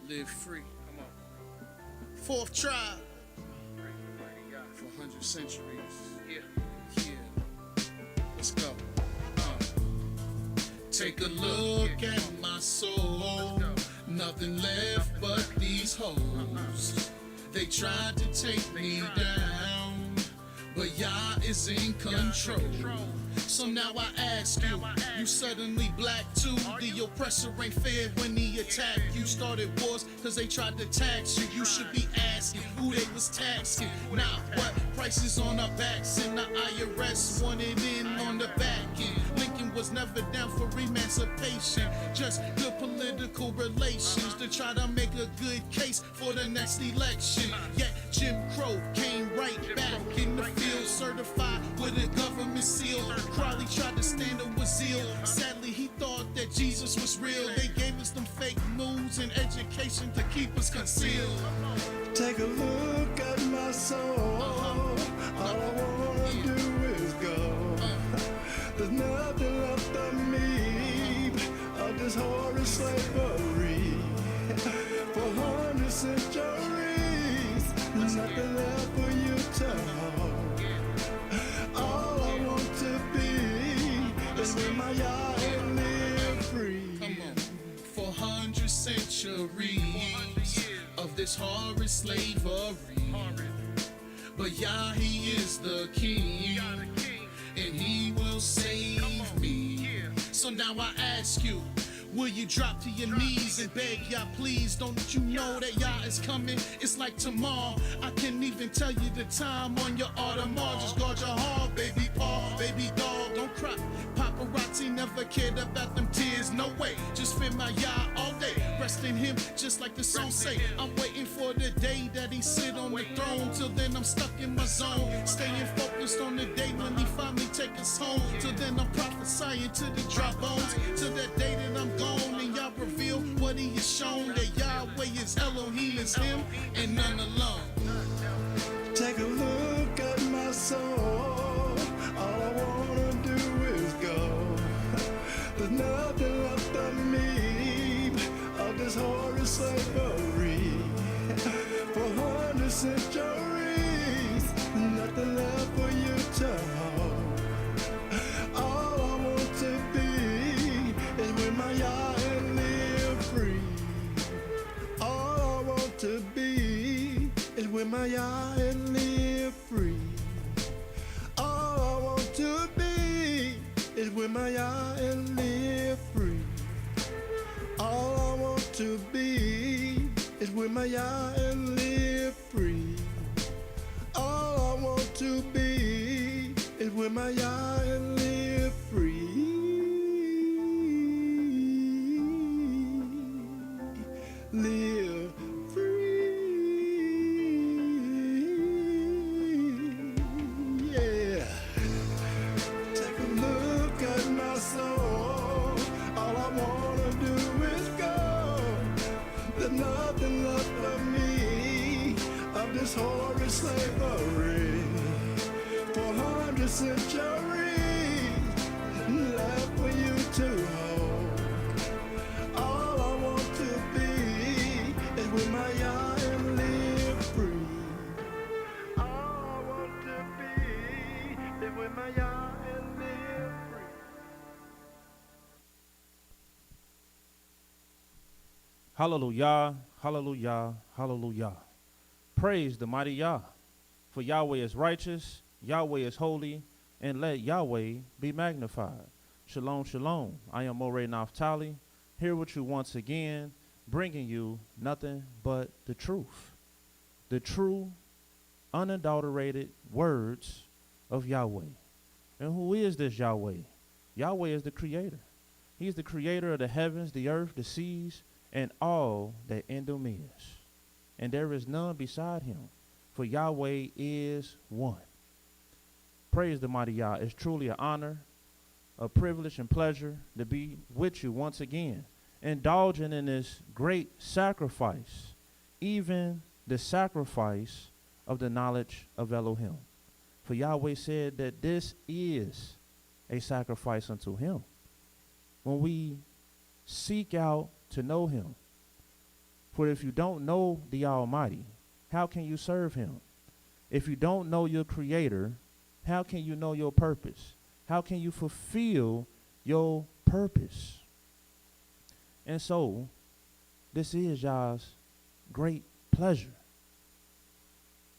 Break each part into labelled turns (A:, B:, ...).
A: Live free. Come on. Fourth tribe. For 100 centuries. Yeah. Let's go. Take a look at my soul. Nothing left but these hoes. They tried to take me down, but YAH is in control. So now I ask you, you suddenly black too? The oppressor ain't fair when he attacked you. Started wars cause they tried to tax you. You should be asking who they was taxing, not what prices on our backs. And the IRS wanted in on the back end. Lincoln was never down for emancipation, just good political relations to try to make a good case for the next election. Yet Jim Crow came right back in the field, certified with a government seal. Crowley tried to stand up with zeal. Sadly, he thought that Jesus was real. They gave us them fake news and education to keep us concealed.
B: Take a look at my soul. All I wanna do is go. There's nothing left of me of this horrid slavery. For 100 centuries, nothing left for you to hold. All I want to be is with my YAH and live free.
A: Come on. For 100 centuries of this horrid slavery. But YAH, he is the king, and he will save me. So now I ask you, will you drop to your knees and beg YAH, please? Don't you know that YAH is coming? It's like tomorrow. I can't even tell you the time on your Audemars. Just guard your heart, baby Paul, baby doll, don't cry. Paparazzi never cared about them tears, no way. Just fear my YAH all day. Rest in him, just like the song say. I'm waiting for the day that he sit on the throne. Till then I'm stuck in my zone, staying focused on the day when he finally take us home. Till then I'm prophesying to the dry bones. Till that day that I'm gone and y'all reveal what he has shown. That Yahweh is Elohim, is him and none alone.
B: Take a look at my soul. All I wanna do is go. There's nothing left of me of this horrid slavery. For 100 centuries, nothing left for you to hold. All I want to be is with my YAH and live free. All I want to be is with my YAH and live free. All I want to be is with my YAH and live free. All I want to be is with my YAH and live free. All I want to be is with my YAH and live free. Live free. Yeah. Take a look at my soul. All I wanna do is go. There's nothing left of me of this horrid slavery. For 100 centuries, left for you to hold. All I want to be is with my YAH and live free. All I want to be is with my YAH and live free.
C: Hallelujah, hallelujah, hallelujah. Praise the mighty YAH. For Yahweh is righteous, Yahweh is holy, and let Yahweh be magnified. Shalom, shalom. I am Mowreh Napthtali, here with you once again, bringing you nothing but the truth. The true, unadulterated words of Yahweh. And who is this Yahweh? Yahweh is the creator. He is the creator of the heavens, the earth, the seas, and all that in them is. And there is none beside him, for Yahweh is one. Praise the mighty YAH. It's truly an honor, a privilege and pleasure to be with you once again, indulging in this great sacrifice, even the sacrifice of the knowledge of Elohim. For Yahweh said that this is a sacrifice unto him. When we seek out to know him, For if you don't know the Almighty, how can you serve him? If you don't know your Creator, how can you know your purpose? How can you fulfill your purpose? And so, this is Yah's great pleasure.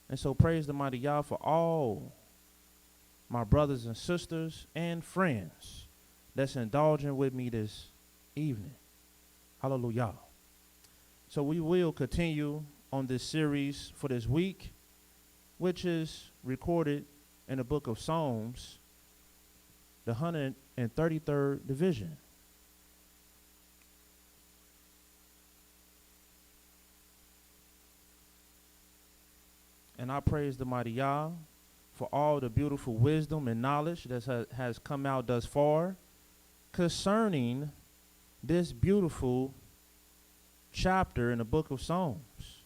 C: And so praise the mighty Yah for all my brothers and sisters and friends that's indulging with me this evening. Hallelujah. So we will continue on this series for this week, which is recorded in the book of Psalms, the 133rd division. And I praise the mighty Yah for all the beautiful wisdom and knowledge that has come out thus far concerning this beautiful chapter in the book of Psalms.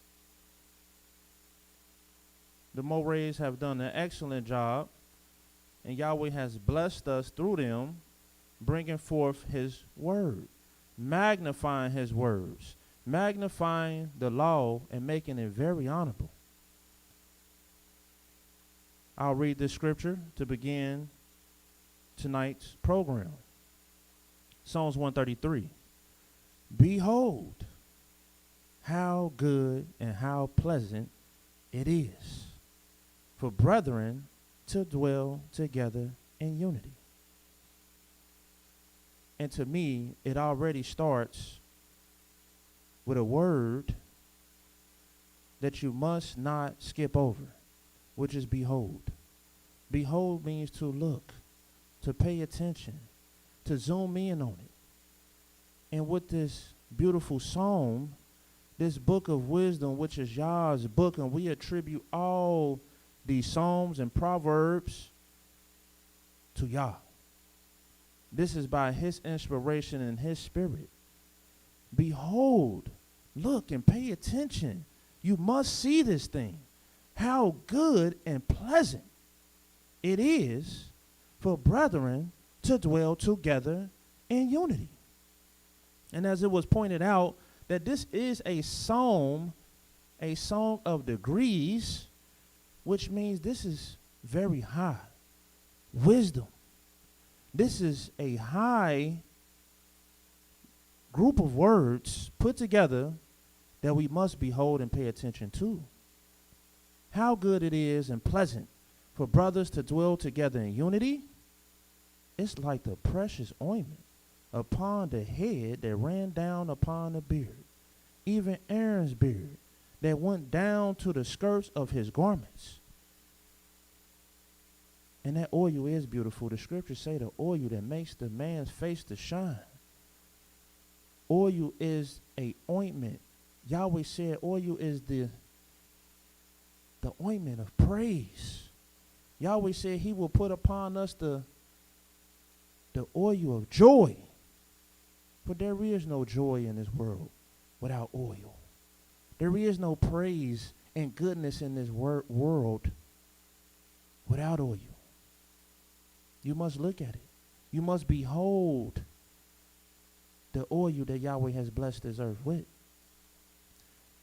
C: The Mowrehs have done an excellent job, and Yahweh has blessed us through them, bringing forth his word, magnifying his words, magnifying the law, and making it very honorable. I'll read this scripture to begin tonight's program. Psalms 133. Behold, how good and how pleasant it is for brethren to dwell together in unity. And to me, it already starts with a word that you must not skip over, which is behold. Behold means to look, to pay attention, to zoom in on it. And with this beautiful psalm, this book of wisdom, which is Yah's book, and we attribute all these psalms and proverbs to Yah. This is by his inspiration and his spirit. Behold, look and pay attention. You must see this thing. How good and pleasant it is for brethren to dwell together in unity. And as it was pointed out, that this is a psalm, a song of degrees, which means this is very high wisdom. This is a high group of words put together that we must behold and pay attention to. How good it is and pleasant for brothers to dwell together in unity. It's like the precious ointment upon the head that ran down upon the beard, even Aaron's beard that went down to the skirts of his garments. And that oil is beautiful. The scriptures say the oil that makes the man's face to shine. Oil is a ointment. Yahweh said oil is the ointment of praise. Yahweh said he will put upon us the oil of joy. But there is no joy in this world without oil. There is no praise and goodness in this world without oil. You must look at it. You must behold the oil that Yahweh has blessed this earth with.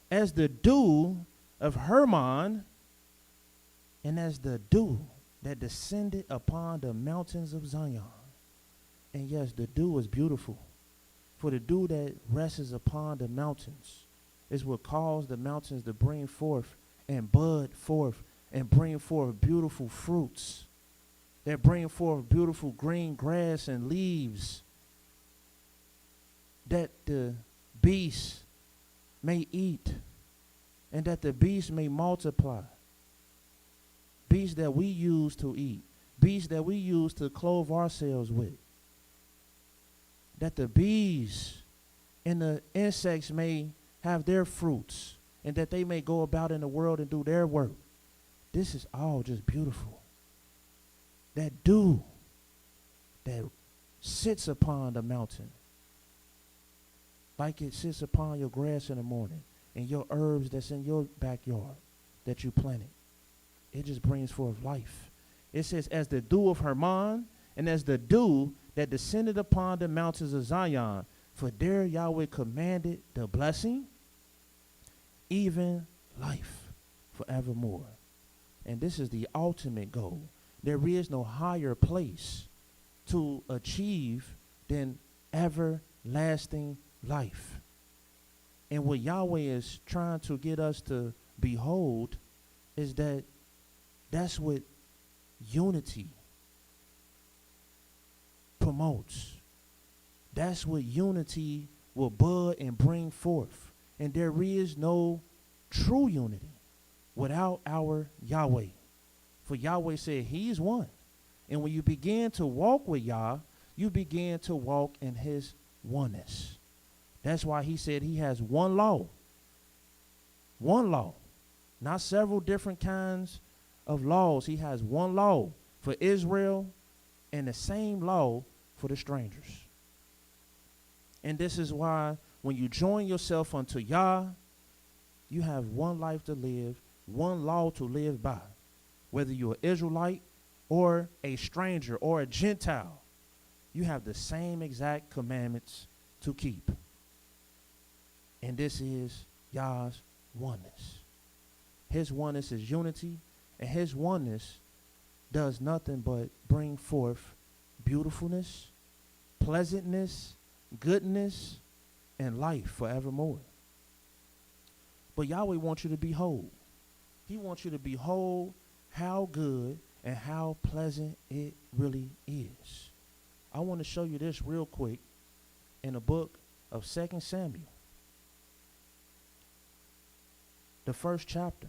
C: As the dew of Hermon, and as the dew that descended upon the mountains of Zion. And yes, the dew is beautiful. For the dew that rests upon the mountains is what caused the mountains to bring forth and bud forth and bring forth beautiful fruits. That bring forth beautiful green grass and leaves that the beasts may eat and that the beasts may multiply. Beasts that we use to eat. Beasts that we use to clothe ourselves with. That the bees and the insects may have their fruits and that they may go about in the world and do their work. This is all just beautiful. That dew that sits upon the mountain like it sits upon your grass in the morning and your herbs that's in your backyard that you planted. It just brings forth life. It says, as the dew of Hermon and as the dew that descended upon the mountains of Zion, for there Yahweh commanded the blessing even life forevermore. And this is the ultimate goal. There is no higher place to achieve than everlasting life. And what Yahweh is trying to get us to behold is that that's what unity promotes. That's what unity will bud and bring forth. And there is no true unity without our Yahweh. For Yahweh said he is one. And when you begin to walk with Yah, you begin to walk in his oneness. That's why he said he has one law. One law. Not several different kinds of laws. He has one law for Israel and the same law for the strangers. And this is why when you join yourself unto Yah, you have one life to live, one law to live by. Whether you're an Israelite or a stranger or a Gentile, you have the same exact commandments to keep. And this is Yah's oneness. His oneness is unity, and his oneness does nothing but bring forth beautifulness, pleasantness, goodness, and life forevermore. But Yahweh wants you to behold. He wants you to behold how good and how pleasant it really is. I want to show you this real quick in the book of 2 Samuel, the 1st chapter.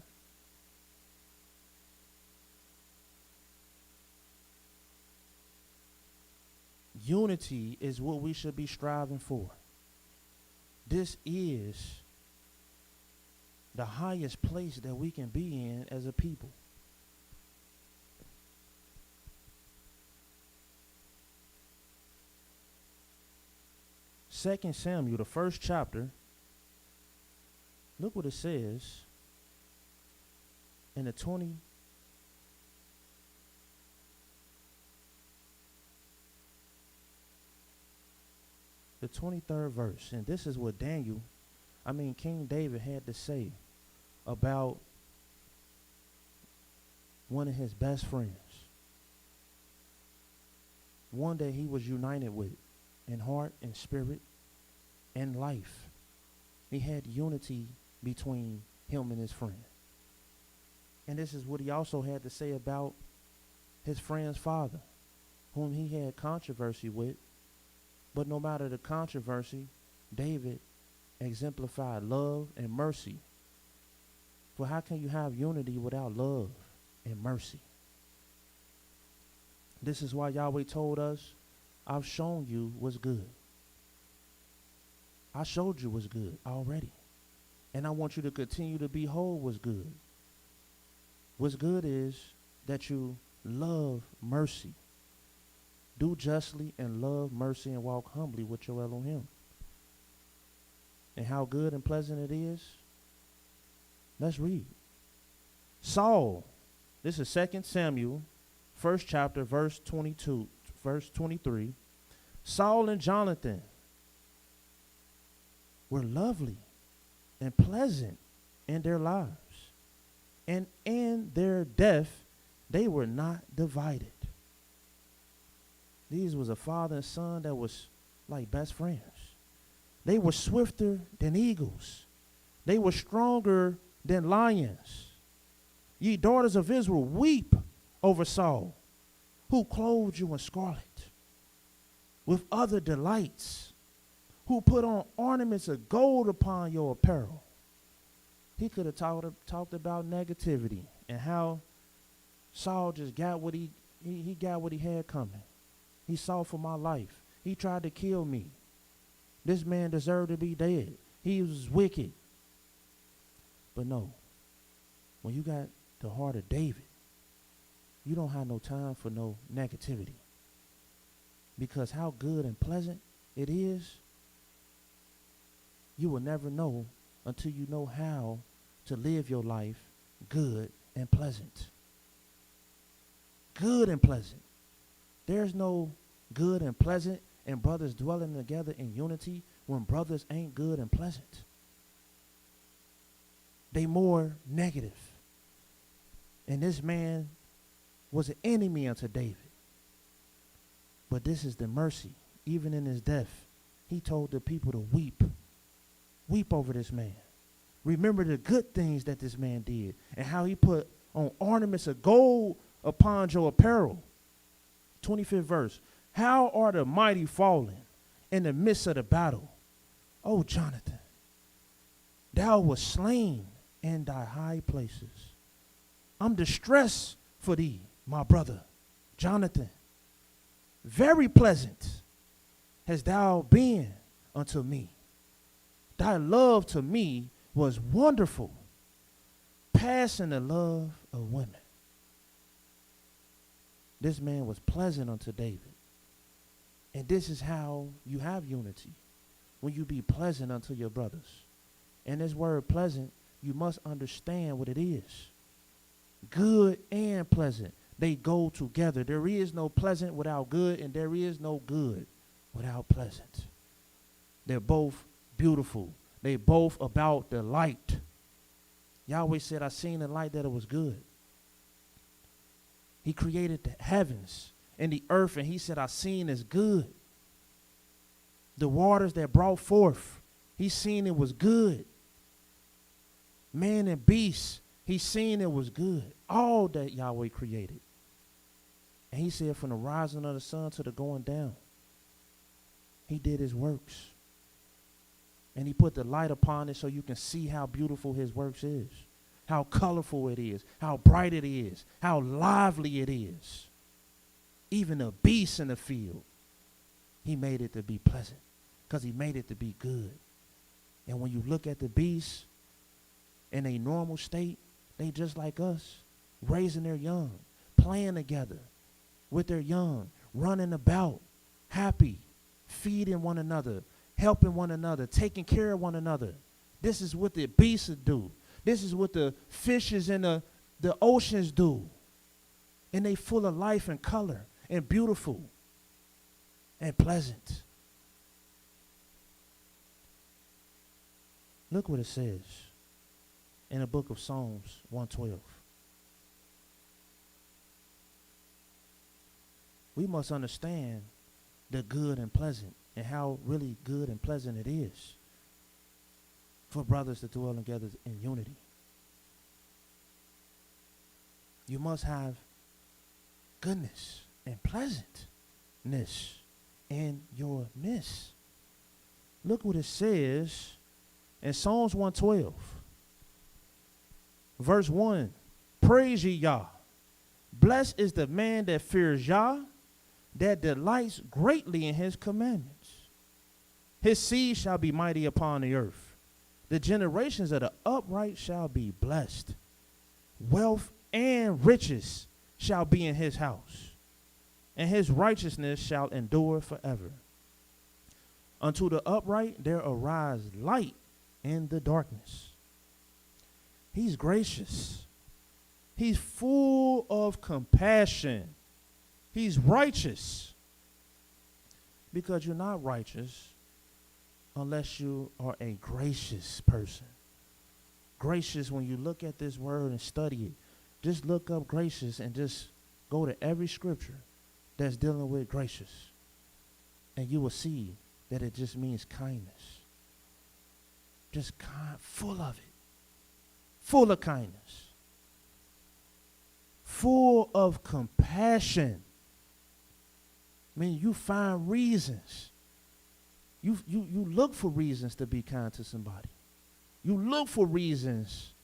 C: Unity is what we should be striving for. This is the highest place that we can be in as a people. Second Samuel, the 1st chapter. Look what it says in the 23rd verse. And this is what King David had to say about one of his best friends. One that he was united with in heart and spirit and life. He had unity between him and his friend. And this is what he also had to say about his friend's father, whom he had controversy with. But no matter the controversy, David exemplified love and mercy. For how can you have unity without love and mercy? This is why Yahweh told us, I've shown you what's good. I showed you what's good already. And I want you to continue to behold what's good. What's good is that you love mercy. Do justly and love mercy and walk humbly with your Elohim. And how good and pleasant it is? Let's read. Saul, this is 2 Samuel, 1st chapter, verse 23. Saul and Jonathan were lovely and pleasant in their lives. And in their death, they were not divided. These was a father and son that was like best friends. They were swifter than eagles. They were stronger than lions. Ye daughters of Israel, weep over Saul, who clothed you in scarlet, with other delights, who put on ornaments of gold upon your apparel. He could have talked about negativity and how Saul just got what he got what he had coming. He sought for my life. He tried to kill me. This man deserved to be dead. He was wicked. But no, when you got the heart of David, you don't have no time for no negativity. Because how good and pleasant it is, you will never know until you know how to live your life good and pleasant. Good and pleasant. There's no good and pleasant and brothers dwelling together in unity when brothers ain't good and pleasant. They more negative. And this man was an enemy unto David. But this is the mercy. Even in his death, he told the people to weep. Weep over this man. Remember the good things that this man did and how he put on ornaments of gold upon your apparel. 25th verse. How are the mighty fallen in the midst of the battle? O Jonathan, thou wast slain in thy high places. I'm distressed for thee, my brother, Jonathan. Very pleasant hast thou been unto me. Thy love to me was wonderful, passing the love of women. This man was pleasant unto David. And this is how you have unity, when you be pleasant unto your brothers. And this word pleasant, you must understand what it is. Good and pleasant, they go together. There is no pleasant without good, and there is no good without pleasant. They're both beautiful. They both about the light. Yahweh said, I seen the light that it was good. He created the heavens and the earth, and he said, I seen it's good. The waters that brought forth, he seen it was good. Man and beast, he seen it was good. All that Yahweh created. And he said, from the rising of the sun to the going down, he did his works. And he put the light upon it so you can see how beautiful his works is, how colorful it is, how bright it is, how lively it is. Even the beasts in the field, he made it to be pleasant because he made it to be good. And when you look at the beasts in a normal state, they just like us, raising their young, playing together with their young, running about, happy, feeding one another, helping one another, taking care of one another. This is what the beasts do. This is what the fishes in the oceans do. And they full of life and color and beautiful and pleasant. Look what it says in the book of Psalms 112. We must understand the good and pleasant and how really good and pleasant it is for brothers to dwell together in unity. You must have goodness and pleasantness in your midst. Look what it says in Psalms 112, verse 1. Praise ye Yah. Blessed is the man that fears Yah, that delights greatly in his commandments. His seed shall be mighty upon the earth. The generations of the upright shall be blessed. Wealth and riches shall be in his house, and his righteousness shall endure forever. Unto the upright there arise light in the darkness. He's gracious. He's full of compassion. He's righteous. Because you're not righteous unless you are a gracious person. Gracious, when you look at this word and study it, just look up gracious and just go to every scripture that's dealing with gracious. And you will see that it just means kindness. Just kind, full of it. Full of kindness. Full of compassion. I mean, you find reasons. You look for reasons to be kind to somebody. You look for reasons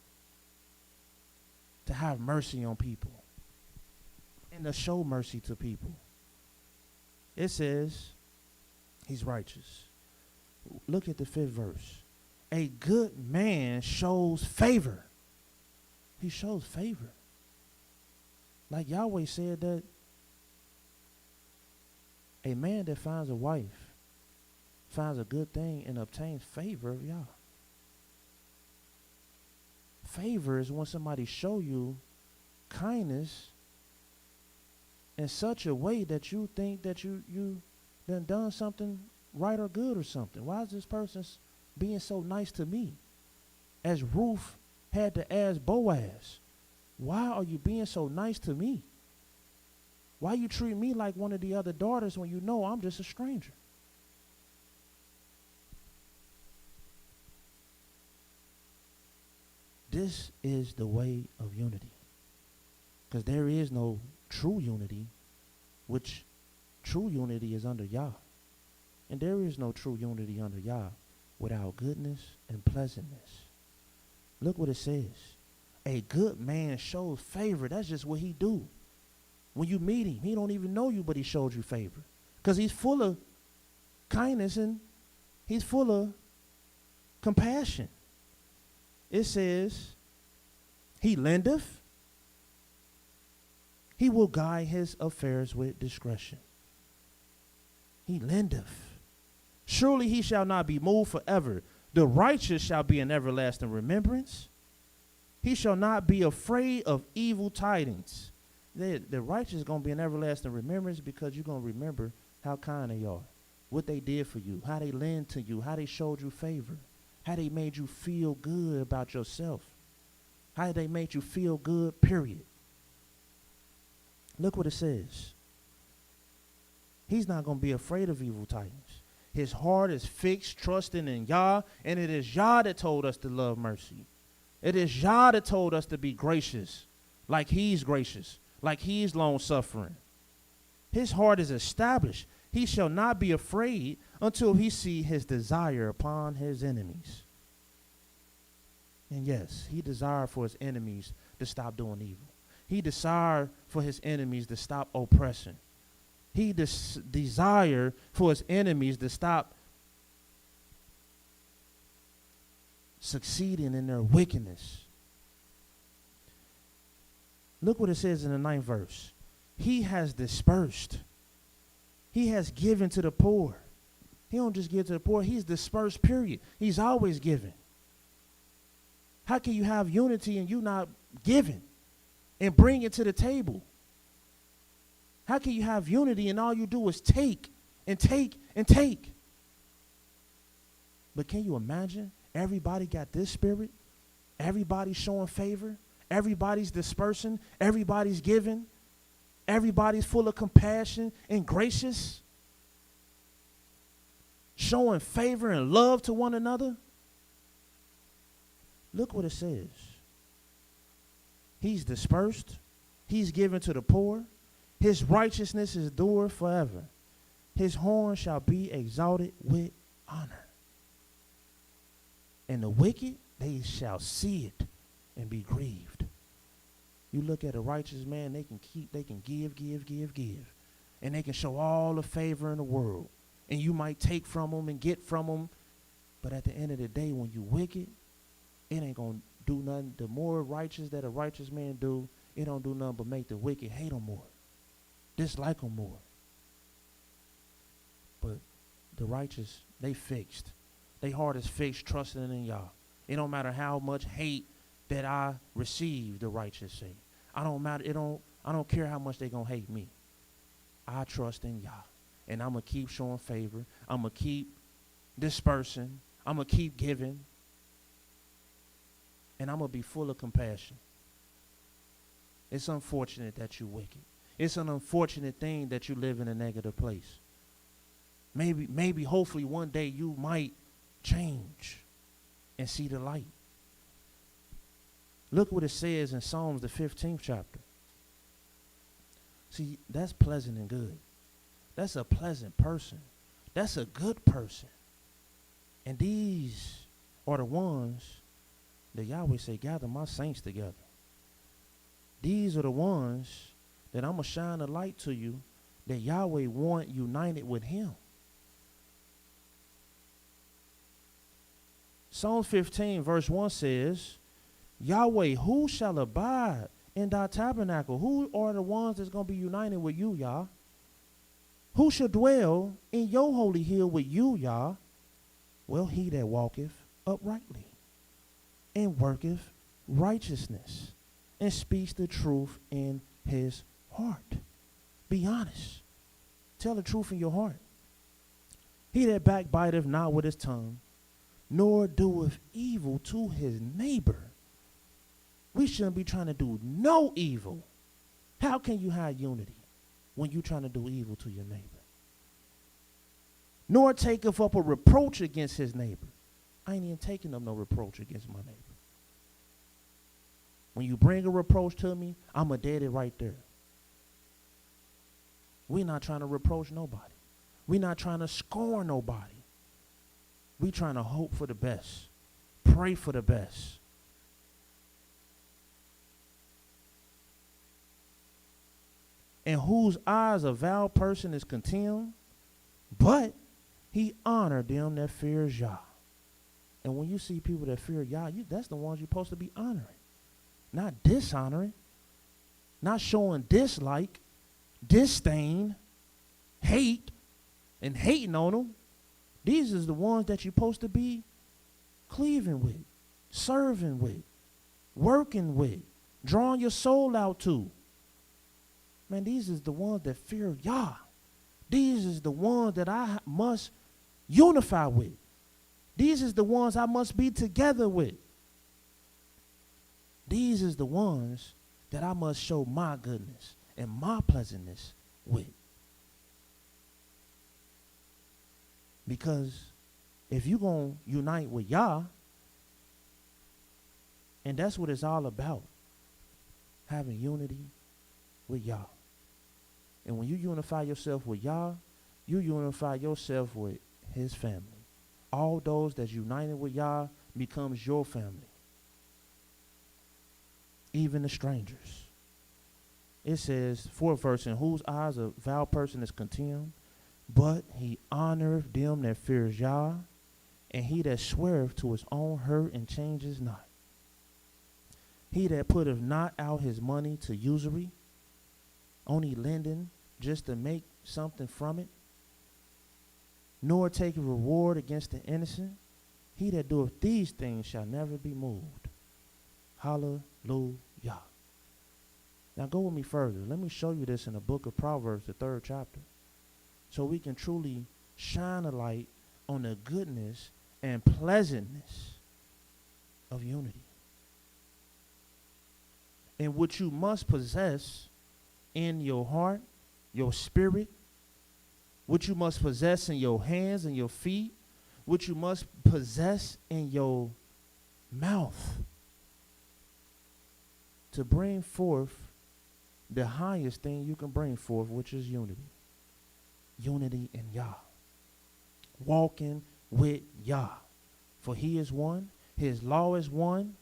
C: to have mercy on people and to show mercy to people. It says he's righteous. Look at the 5th verse. A good man shows favor. He shows favor. Like Yahweh said that a man that finds a wife finds a good thing and obtains favor of Yah. Favor is when somebody show you kindness in such a way that you think that you done something right or good or something. Why is this person being so nice to me? As Ruth had to ask Boaz, why are you being so nice to me? Why you treat me like one of the other daughters when you know I'm just a stranger? This is the way of unity. Because there is no true unity, which true unity is under Yah. And there is no true unity under Yah without goodness and pleasantness. Look what it says. A good man shows favor. That's just what he do. When you meet him, he don't even know you, but he showed you favor. Because he's full of kindness and he's full of compassion. It says, he lendeth, he will guide his affairs with discretion. He lendeth. Surely he shall not be moved forever. The righteous shall be in everlasting remembrance. He shall not be afraid of evil tidings. The righteous is going to be in everlasting remembrance because you're going to remember how kind they are, what they did for you, how they lend to you, how they showed you favor, how they made you feel good about yourself, how they made you feel good, period. Look what it says. He's not going to be afraid of evil tidings. His heart is fixed, trusting in Yah, and it is Yah that told us to love mercy. It is Yah that told us to be gracious, like he's gracious, like he's long-suffering. His heart is established. He shall not be afraid until he see his desire upon his enemies. And yes, he desired for his enemies to stop doing evil. He desired for his enemies to stop oppressing. He desired for his enemies to stop succeeding in their wickedness. Look what it says in the 9th verse. He has dispersed. He has given to the poor. He don't just give to the poor. He's dispersed, period. He's always giving. How can you have unity and you not giving and bring it to the table? How can you have unity and all you do is take and take and take? But can you imagine? Everybody got this spirit. Everybody's showing favor. Everybody's dispersing. Everybody's giving. Everybody's full of compassion and gracious. Showing favor and love to one another. Look what it says. He's dispersed. He's given to the poor. His righteousness is endured forever. His horn shall be exalted with honor. And the wicked, they shall see it and be grieved. You look at a righteous man, they can give. And they can show all the favor in the world. And you might take from them and get from them. But at the end of the day, when you wicked, it ain't going to do nothing. The more righteous that a righteous man do, it don't do nothing but make the wicked hate him more. Dislike them more. But the righteous, they fixed. Their heart is fixed, trusting in Yah. It don't matter how much hate that I receive, the righteous say. I don't care how much they gonna hate me. I trust in Yah. And I'm gonna keep showing favor. I'm gonna keep dispersing. I'm gonna keep giving. And I'm gonna be full of compassion. It's unfortunate that you're wicked. It's an unfortunate thing that you live in a negative place. Maybe, hopefully one day you might change and see the light. Look what it says in Psalms, the 15th chapter. See, that's pleasant and good. That's a pleasant person. That's a good person. And these are the ones that Yahweh say, gather my saints together. These are the ones that I'm going to shine a light to you that Yahweh want united with him. Psalm 15 verse 1 says, Yahweh, who shall abide in thy tabernacle? Who are the ones that's going to be united with you, Yah? Who shall dwell in your holy hill with you, Yah? Well, he that walketh uprightly and worketh righteousness and speaks the truth in his heart. Be honest. Tell the truth in your heart. He that backbiteth not with his tongue, nor doeth evil to his neighbor, We shouldn't be trying to do no evil. How can you have unity when you're trying to do evil to your neighbor? Nor taketh up a reproach against his neighbor. I ain't even taking up no reproach against my neighbor. When you bring a reproach to me, I'm a dead it right there. We're not trying to reproach nobody. We're not trying to scorn nobody. We're trying to hope for the best. Pray for the best. In whose eyes a vile person is contemned, but he honored them that fears Yah. And when you see people that fear Yah, that's the ones you're supposed to be honoring. Not dishonoring. Not showing dislike, disdain, hate, and hating on them. These is the ones that you're supposed to be cleaving with, serving with, working with, drawing your soul out to. Man, these is the ones that fear Yah. These is the ones that I must unify with. These is the ones I must be together with. These is the ones that I must show my goodness and my pleasantness with. Because if you're going to unite with Yah, and that's what it's all about, having unity with Yah. And when you unify yourself with Yah, you unify yourself with his family. All those that's united with Yah becomes your family. Even the strangers. It says, fourth verse, in whose eyes a vile person is contemned, but he honoreth them that fears Yah, and he that sweareth to his own hurt and changes not. He that putteth not out his money to usury, only lending just to make something from it, nor take a reward against the innocent, he that doeth these things shall never be moved. Hallelujah. Now go with me further. Let me show you this in the book of Proverbs, the 3rd chapter, so we can truly shine a light on the goodness and pleasantness of unity. And what you must possess in your heart, your spirit, what you must possess in your hands and your feet, what you must possess in your mouth to bring forth the highest thing you can bring forth, which is unity. Unity in Yah. Walking with Yah. For he is one, his law is one,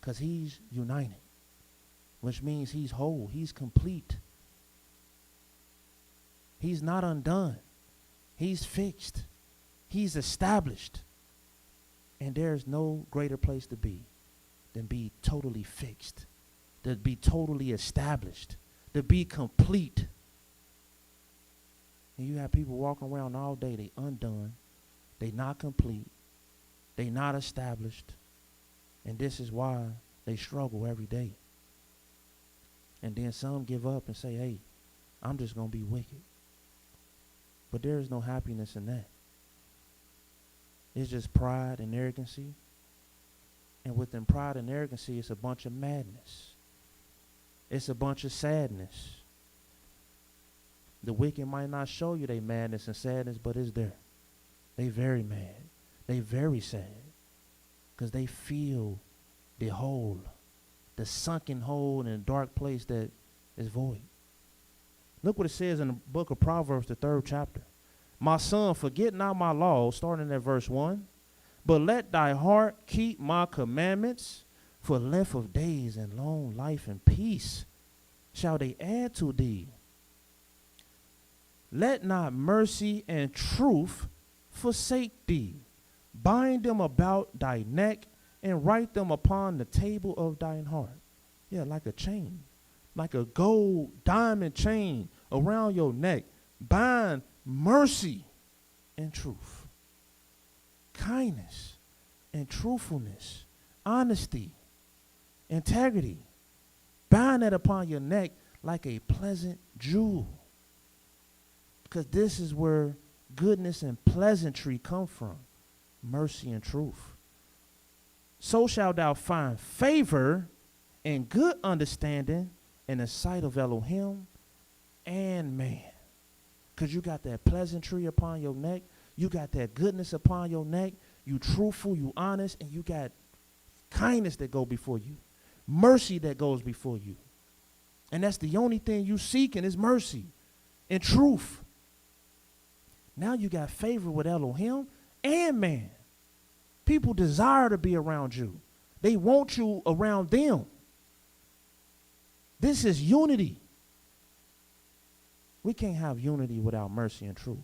C: because he's united, which means he's whole, he's complete. He's not undone. He's fixed. He's established. And there's no greater place to be than be totally fixed, to be totally established, to be complete. And you have people walking around all day, they undone, they not complete, they not established, and this is why they struggle every day. And then some give up and say, hey, I'm just going to be wicked. But there is no happiness in that. It's just pride and arrogancy. And within pride and arrogancy, it's a bunch of madness. It's a bunch of sadness. The wicked might not show you their madness and sadness, but it's there. They very mad. They very sad. Because they feel the hole, the sunken hole in a dark place that is void. Look what it says in the book of Proverbs, the 3rd chapter. My son, forget not my law, starting at verse 1. But let thy heart keep my commandments, for length of days and long life and peace shall they add to thee. Let not mercy and truth forsake thee. Bind them about thy neck and write them upon the table of thine heart. Yeah, like a chain, like a gold diamond chain around your neck. Bind mercy and truth, kindness and truthfulness, honesty, integrity. Bind that upon your neck like a pleasant jewel. Because this is where goodness and pleasantry come from. Mercy and truth. so shalt thou find favor and good understanding in the sight of Elohim and man. Because you got that pleasantry upon your neck. You got that goodness upon your neck. You truthful, you honest, and you got kindness that go before you. Mercy that goes before you. And that's the only thing you seeking is mercy and truth. Now you got favor with Elohim and man. People desire to be around you. They want you around them. This is unity. We can't have unity without mercy and truth.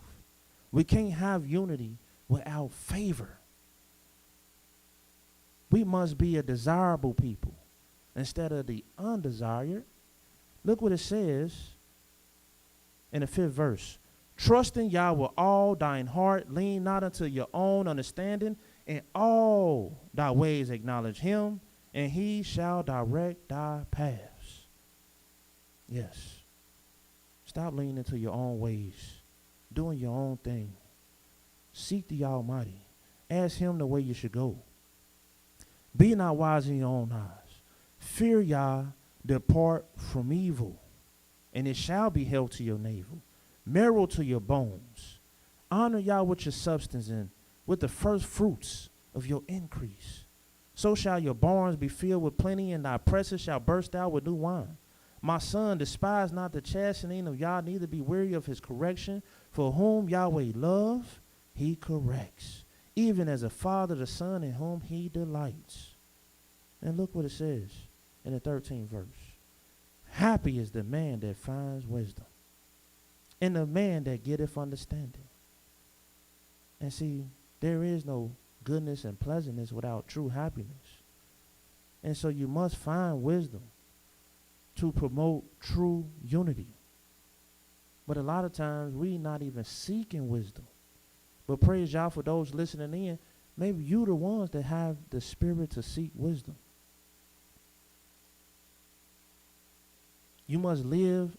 C: We can't have unity without favor. We must be a desirable people instead of the undesired. Look what it says in the 5th verse. Trust in Yah with all thine heart, lean not unto your own understanding, in all thy ways acknowledge him, and he shall direct thy paths. Yes. Stop leaning to your own ways, doing your own thing. Seek the Almighty. Ask him the way you should go. Be not wise in your own eyes. Fear Yah, depart from evil, and it shall be health to your navel, marrow to your bones. Honor Yah with your substance and with the first fruits of your increase. So shall your barns be filled with plenty, and thy presses shall burst out with new wine. My son, despise not the chastening of Yah, neither be weary of his correction. For whom Yahweh love, he corrects, even as a father the son in whom he delights. And look what it says in the 13th verse. Happy is the man that finds wisdom, and the man that getteth understanding. And see, there is no goodness and pleasantness without true happiness. And so you must find wisdom to promote true unity. But a lot of times we not even seeking wisdom. But praise Yah for those listening in. Maybe you the ones that have the spirit to seek wisdom. You must live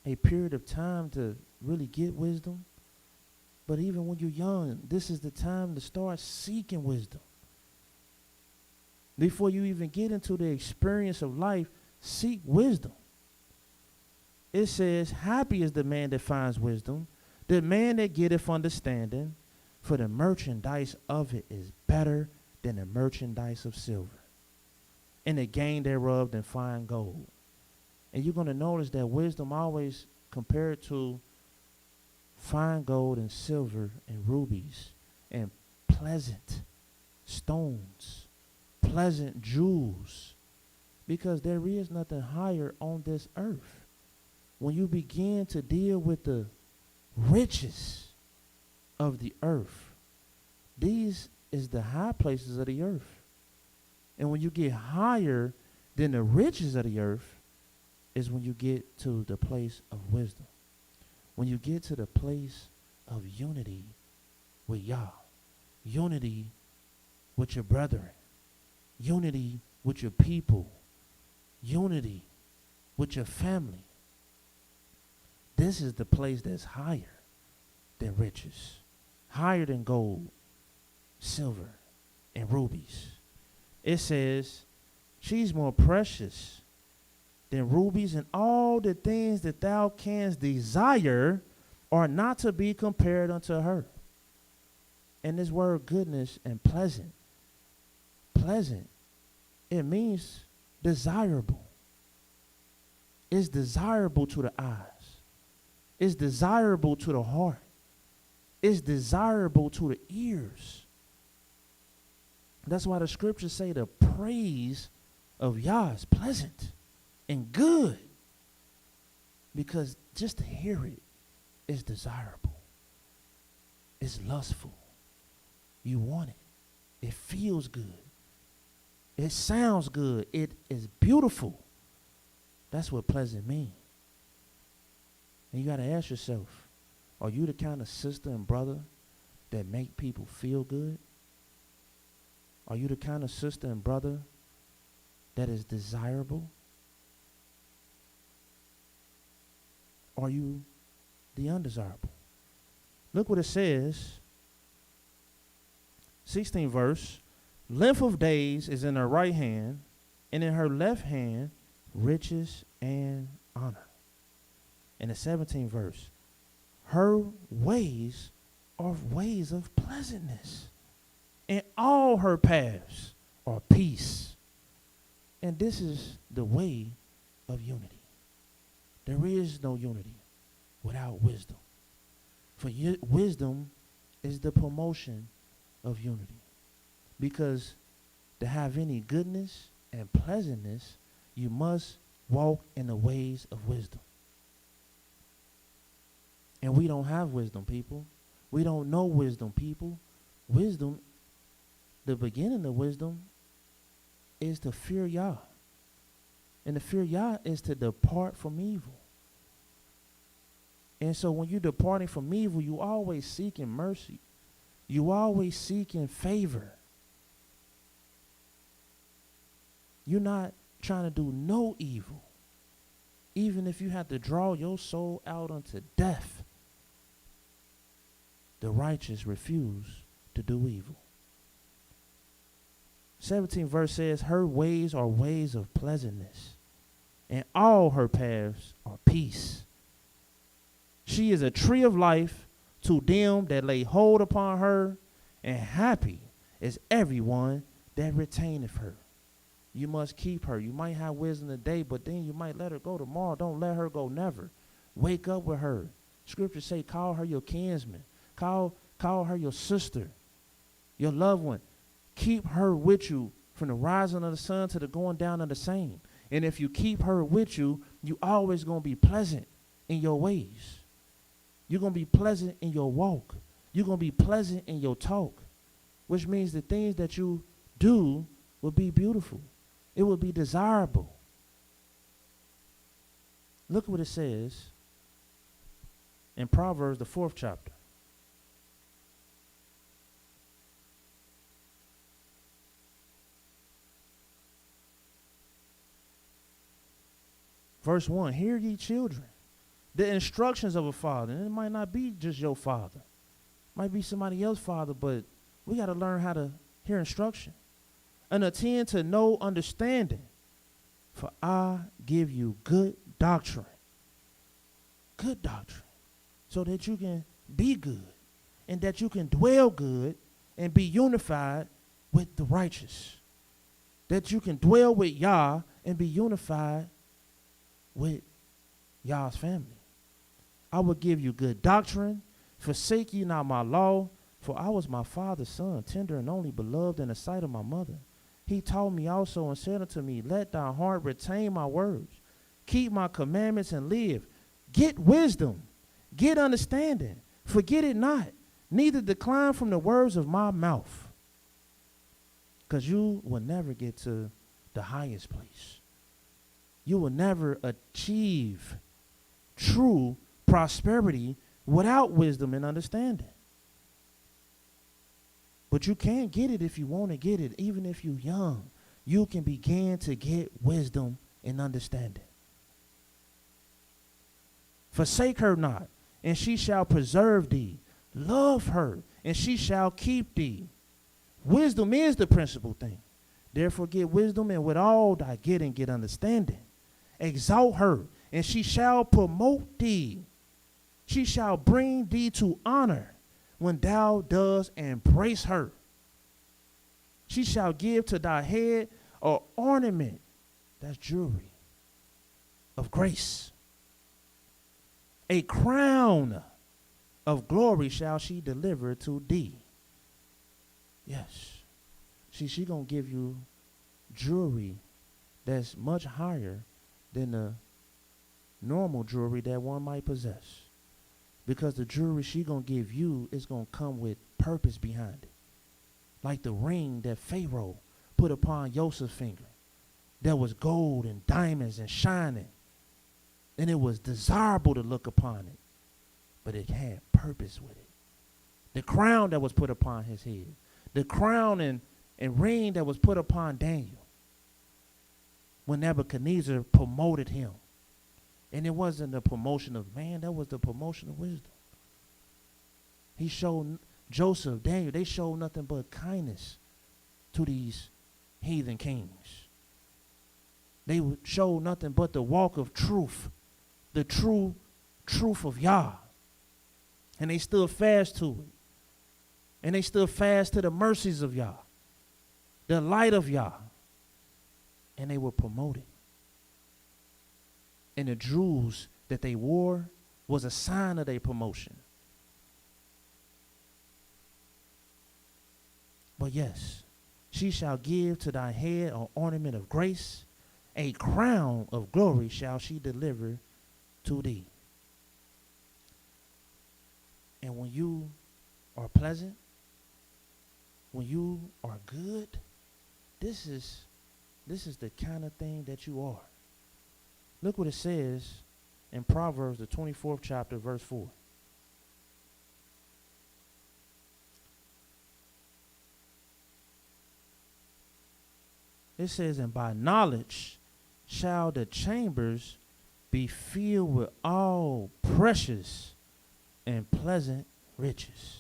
C: a period of time to really get wisdom. But even when you're young, this is the time to start seeking wisdom. Before you even get into the experience of life, seek wisdom. It says, happy is the man that finds wisdom, the man that getteth understanding, for the merchandise of it is better than the merchandise of silver, and the gain thereof than fine gold. And you're going to notice that wisdom always compared to fine gold and silver and rubies and pleasant stones, pleasant jewels, because there is nothing higher on this earth. When you begin to deal with the riches of the earth, these is the high places of the earth. And when you get higher than the riches of the earth is when you get to the place of wisdom. When you get to the place of unity with Yah, unity with your brethren, unity with your people, unity with your family. This is the place that's higher than riches, higher than gold, silver, and rubies. It says, she's more precious than rubies, and all the things that thou canst desire are not to be compared unto her. And this word goodness and pleasant, it means desirable. It's desirable to the eyes. It's desirable to the heart. It's desirable to the ears. That's why the scriptures say the praise of Yah is pleasant and good, because just to hear it is desirable. It's lustful. You want it. It feels good. It sounds good. It is beautiful. That's what pleasant means. And you got to ask yourself, are you the kind of sister and brother that make people feel good? Are you the kind of sister and brother that is desirable? Are you the undesirable? Look what it says, 16th verse. Length of days is in her right hand, and in her left hand riches and honor. In the 17th verse, her ways are ways of pleasantness, and all her paths are peace. And this is the way of unity. There is no unity without wisdom. For wisdom is the promotion of unity. Because to have any goodness and pleasantness, you must walk in the ways of wisdom. And we don't have wisdom, people. We don't know wisdom, people. Wisdom, the beginning of wisdom, is to fear Yah. And to fear Yah is to depart from evil. And so when you're departing from evil, you always seeking mercy. You always seeking favor. You're not trying to do no evil. Even if you have to draw your soul out unto death, the righteous refuse to do evil. 17th verse says, her ways are ways of pleasantness, and all her paths are peace. She is a tree of life to them that lay hold upon her, and happy is everyone that retaineth her. You must keep her. You might have wisdom today, but then you might let her go tomorrow. Don't let her go never. Wake up with her. Scriptures say, call her your kinsman. Call her your sister, your loved one. Keep her with you from the rising of the sun to the going down of the same. And if you keep her with you, you always going to be pleasant in your ways. You're going to be pleasant in your walk. You're going to be pleasant in your talk, which means the things that you do will be beautiful. It will be desirable. Look what it says in Proverbs, the 4th chapter. Verse 1, hear ye children, the instructions of a father. And it might not be just your father. It might be somebody else's father, but we got to learn how to hear instruction. And attend to no understanding, for I give you good doctrine. Good doctrine. So that you can be good, and that you can dwell good and be unified with the righteous. That you can dwell with Yah and be unified with Yah's family. I will give you good doctrine. Forsake ye not my law, for I was my father's son, tender and only beloved in the sight of my mother. He taught me also and said unto me, let thy heart retain my words. Keep my commandments and live. Get wisdom. Get understanding. Forget it not. Neither decline from the words of my mouth. Because you will never get to the highest place. You will never achieve true prosperity without wisdom and understanding. But you can get it if you want to get it. Even if you're young, you can begin to get wisdom and understanding. Forsake her not, and she shall preserve thee. Love her, and she shall keep thee. Wisdom is the principal thing. Therefore get wisdom, and with all thy getting get understanding. Exalt her, and she shall promote thee. She shall bring thee to honor when thou dost embrace her. She shall give to thy head an ornament, that's jewelry, of grace. A crown of glory shall she deliver to thee. Yes. She gonna give you jewelry that's much higher than the normal jewelry that one might possess. Because the jewelry she gonna give you is gonna come with purpose behind it. Like the ring that Pharaoh put upon Joseph's finger. That was gold and diamonds and shining. And it was desirable to look upon it. But it had purpose with it. The crown that was put upon his head. The crown and ring that was put upon Daniel. When Nebuchadnezzar promoted him. And it wasn't the promotion of man, that was the promotion of wisdom. He showed Joseph, Daniel, they showed nothing but kindness to these heathen kings. They would show nothing but the walk of truth, the true truth of Yah. And they stood fast to it. And they stood fast to the mercies of Yah, the light of Yah. And they were promoted. And the jewels that they wore was a sign of their promotion. But yes, she shall give to thy head an ornament of grace, a crown of glory shall she deliver to thee. And when you are pleasant, when you are good, this is the kind of thing that you are. Look what it says in Proverbs, the 24th chapter, verse 4. It says, and by knowledge shall the chambers be filled with all precious and pleasant riches.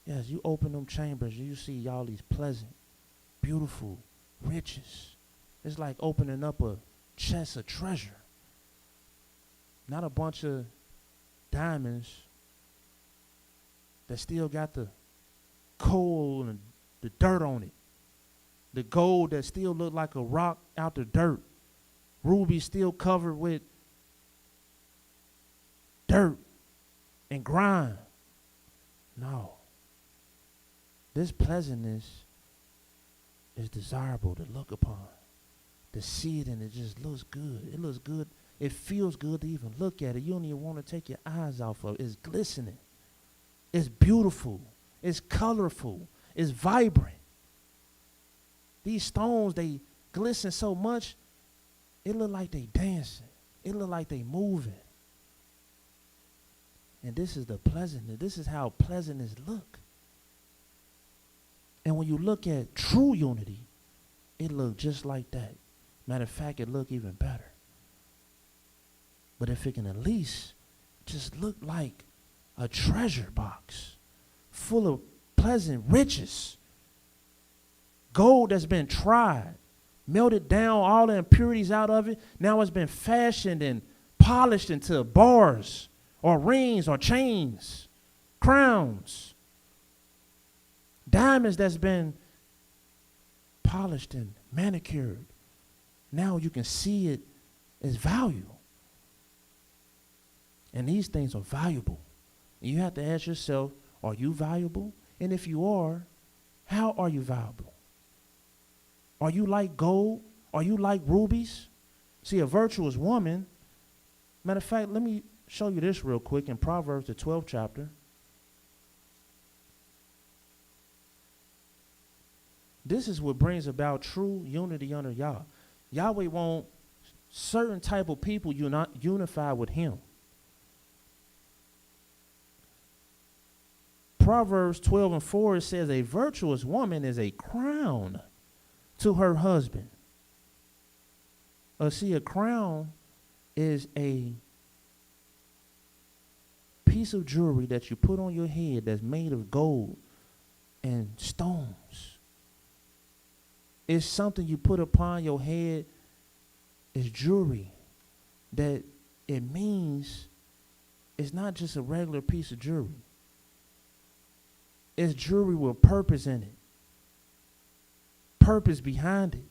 C: Yes, you open them chambers, you see all these pleasant, beautiful riches. It's like opening up a chest of treasure. Not a bunch of diamonds that still got the coal and the dirt on it. The gold that still looked like a rock out the dirt. Ruby still covered with dirt and grime. No. This pleasantness is desirable to look upon. To see it, and it just looks good. It looks good. It feels good to even look at it. You don't even want to take your eyes off of it. It's glistening. It's beautiful. It's colorful. It's vibrant. These stones, they glisten so much, it look like they dancing. It look like they moving. And this is the pleasantness. This is how pleasantness look. And when you look at true unity, it look just like that. Matter of fact, it look even better. But if it can at least just look like a treasure box full of pleasant riches, gold that's been tried, melted down all the impurities out of it, now it's been fashioned and polished into bars or rings or chains, crowns, diamonds that's been polished and manicured. Now you can see it as value. And these things are valuable. And you have to ask yourself, are you valuable? And if you are, how are you valuable? Are you like gold? Are you like rubies? See, a virtuous woman, matter of fact, let me show you this real quick in Proverbs, the 12th chapter. This is what brings about true unity under Yah. Yahweh wants certain type of people unify with him. Proverbs 12 and 4, it says, a virtuous woman is a crown to her husband. See, a crown is a piece of jewelry that you put on your head that's made of gold and stones. It's something you put upon your head. It's jewelry that it means it's not just a regular piece of jewelry. It's jewelry with purpose in it. Purpose behind it.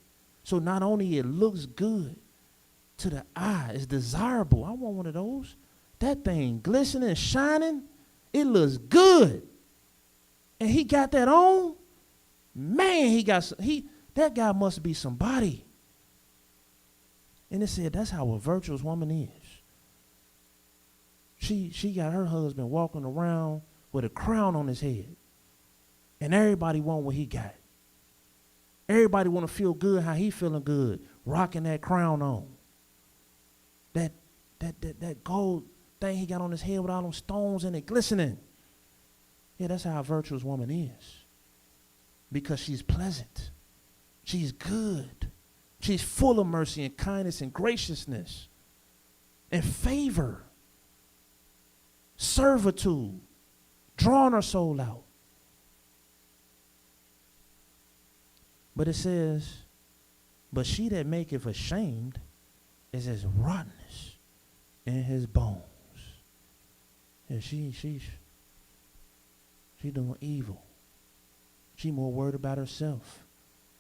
C: So not only it looks good to the eye, it's desirable. I want one of those. That thing glistening, shining, it looks good. And he got that on. Man, that guy must be somebody. And it said that's how a virtuous woman is. She got her husband walking around with a crown on his head. And everybody want what he got. Everybody want to feel good how he feeling good, rocking that crown on. That gold thing he got on his head with all them stones in it glistening. Yeah, that's how a virtuous woman is. Because she's pleasant. She's good. She's full of mercy and kindness and graciousness and favor, servitude, drawing her soul out. But it says, but she that maketh ashamed is as rottenness in his bones. And she doing evil. She more worried about herself.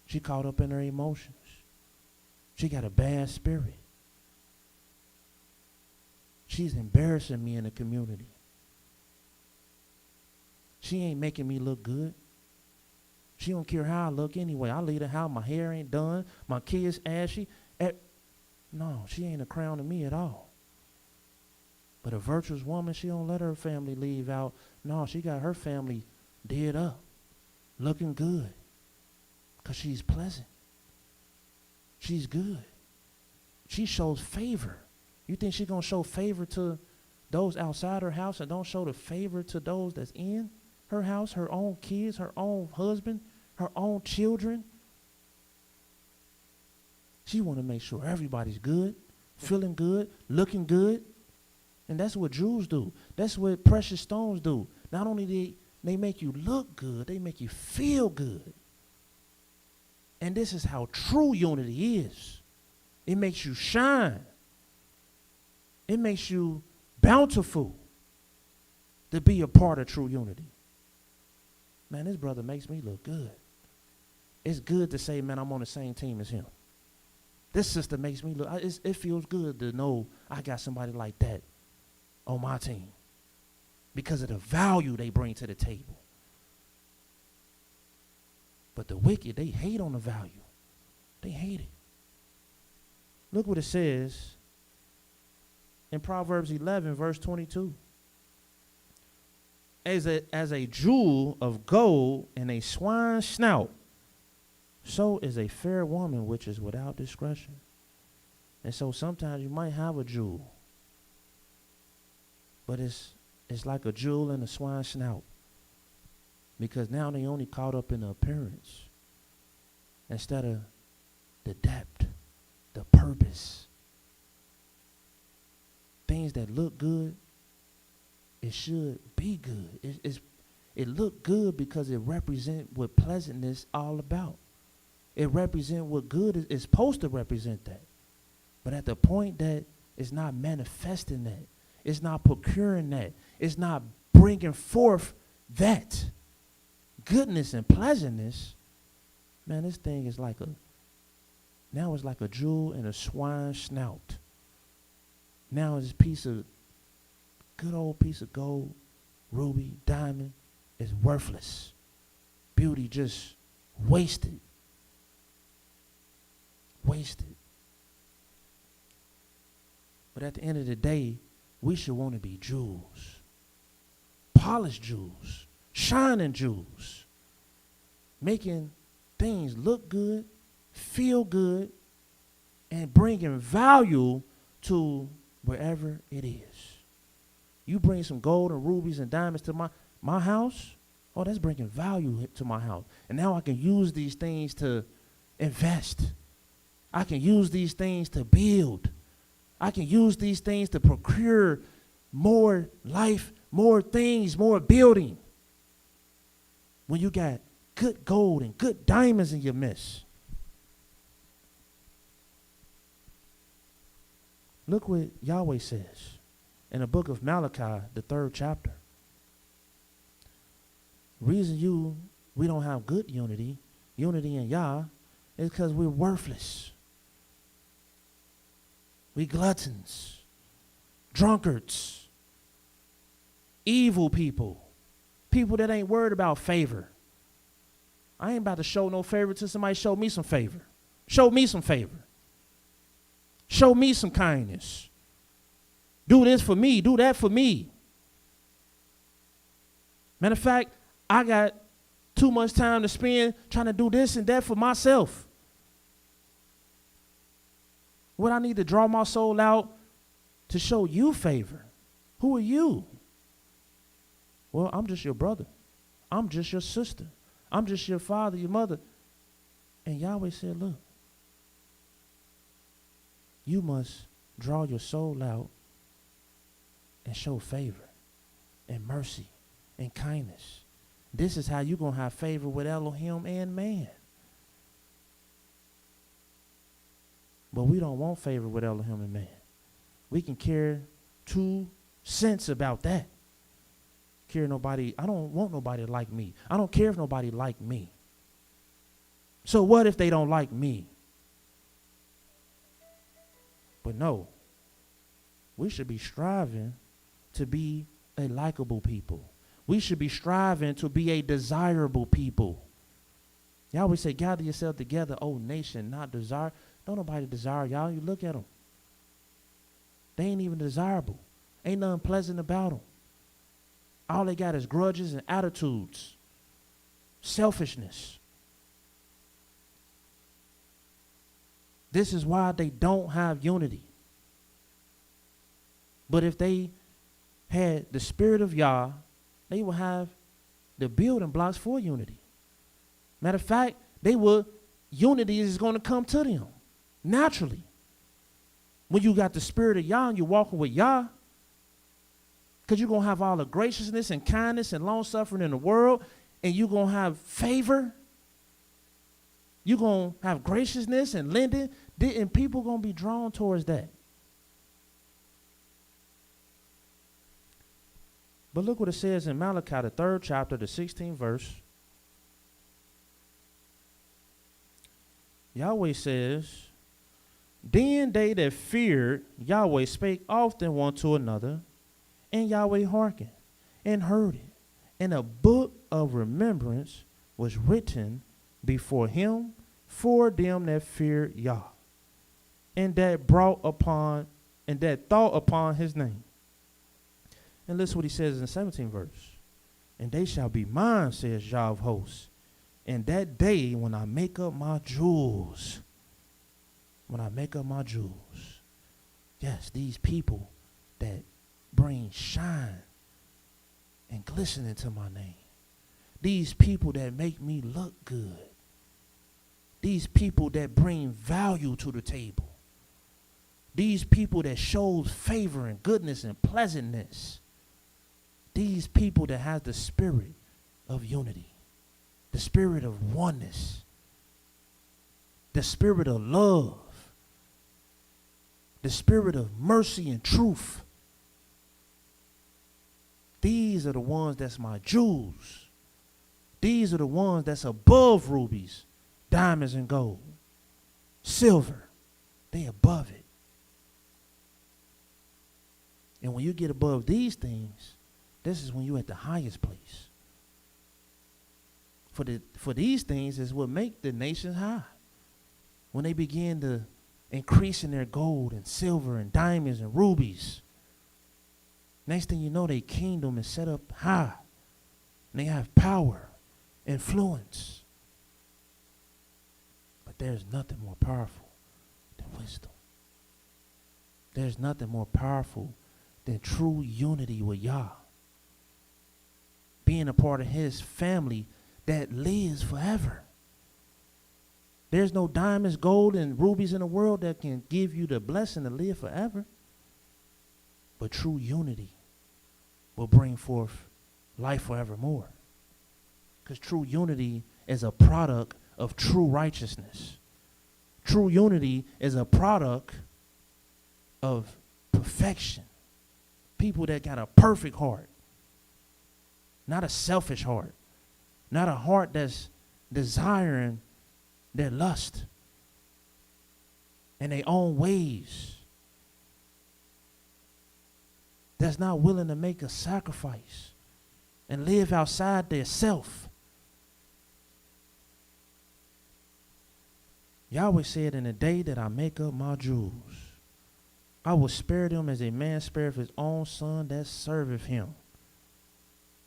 C: She caught up in her emotions. She got a bad spirit. She's embarrassing me in the community. She ain't making me look good. She don't care how I look anyway. I leave the house, my hair ain't done, my kids ashy. No, she ain't a crown to me at all. But a virtuous woman, she don't let her family leave out. No, she got her family did up, looking good, because she's pleasant. She's good. She shows favor. You think she's going to show favor to those outside her house and don't show the favor to those that's in her house, her own kids, her own husband, her own children? She want to make sure everybody's good, feeling good, looking good. And that's what jewels do. That's what precious stones do. Not only they make you look good, they make you feel good. And this is how true unity is. It makes you shine. It makes you bountiful to be a part of true unity. Man, this brother makes me look good. It's good to say, man, I'm on the same team as him. This sister makes me look, it feels good to know I got somebody like that on my team because of the value they bring to the table. But the wicked, they hate on the value. They hate it. Look what it says in Proverbs 11, verse 22. As a jewel of gold in a swine's snout, so is a fair woman which is without discretion. And so sometimes you might have a jewel, but it's like a jewel in a swine's snout, because now they only caught up in the appearance instead of the depth, the purpose. Things that look good, it should be good. It look good because it represents what pleasantness all about. It represents what good is supposed to represent that. But at the point that it's not manifesting that, it's not procuring that, it's not bringing forth that goodness and pleasantness, man, this thing is now it's like a jewel in a swine's snout. Now it's a good old piece of gold, ruby, diamond, is worthless. Beauty just wasted. Wasted. But at the end of the day, we should want to be jewels. Polished jewels. Shining jewels. Making things look good, feel good, and bringing value to wherever it is. You bring some gold and rubies and diamonds to my house, oh, that's bringing value to my house. And now I can use these things to invest. I can use these things to build. I can use these things to procure more life, more things, more building. When you got good gold and good diamonds in your midst. Look what Yahweh says in the book of Malachi, the 3rd chapter. Reason we don't have good unity in Yah, is because we're worthless. We gluttons, drunkards, evil people that ain't worried about favor. I ain't about to show no favor till somebody show me some favor. Show me some favor. Show me some kindness. Do this for me. Do that for me. Matter of fact, I got too much time to spend trying to do this and that for myself. What I need to draw my soul out to show you favor. Who are you? Well, I'm just your brother. I'm just your sister. I'm just your father, your mother. And Yahweh said, look, you must draw your soul out and show favor and mercy and kindness. This is how you're going to have favor with Elohim and man. But we don't want favor with Elohim and man. We can care 2 cents about that. I don't want nobody to like me. I don't care if nobody like me. So what if they don't like me? But no, we should be striving to be a likable people. We should be striving to be a desirable people. Y'all always say, gather yourself together, O nation, not desire. Don't nobody desire y'all. You look at them. They ain't even desirable. Ain't nothing pleasant about them. All they got is grudges and attitudes, selfishness. This is why they don't have unity. But if they had the spirit of Yah, they will have the building blocks for unity. Matter of fact, unity is going to come to them naturally. When you got the spirit of Yah and you're walking with Yah, because you're going to have all the graciousness and kindness and long suffering in the world, and you're going to have favor. You're going to have graciousness and lending, and people going to be drawn towards that. But look what it says in Malachi, the 3rd chapter, the 16th verse. Yahweh says, then they that feared Yahweh spake often one to another, and Yahweh hearkened and heard it. And a book of remembrance was written before him for them that feared Yah, and that thought upon his name. And listen what he says in the 17th verse. And they shall be mine, says Yah of hosts, in that day when I make up my jewels. When I make up my jewels. Yes, these people that bring shine and glisten into my name. These people that make me look good. These people that bring value to the table. These people that shows favor and goodness and pleasantness. These people that have the spirit of unity, the spirit of oneness, the spirit of love, the spirit of mercy and truth. These are the ones that's my jewels. These are the ones that's above rubies, diamonds, and gold. Silver, they above it. And when you get above these things, this is when you're at the highest place. For these things is what make the nations high. When they begin to increase in their gold and silver and diamonds and rubies, next thing you know, their kingdom is set up high. And they have power, influence. But there's nothing more powerful than wisdom. There's nothing more powerful than true unity with Yah. Being a part of his family that lives forever. There's no diamonds, gold, and rubies in the world that can give you the blessing to live forever. But true unity will bring forth life forevermore. Because true unity is a product of true righteousness. True unity is a product of perfection. People that got a perfect heart. Not a selfish heart. Not a heart that's desiring their lust and their own ways. That's not willing to make a sacrifice and live outside their self. Yahweh said, in the day that I make up my jewels, I will spare them as a man spareth his own son that serveth him.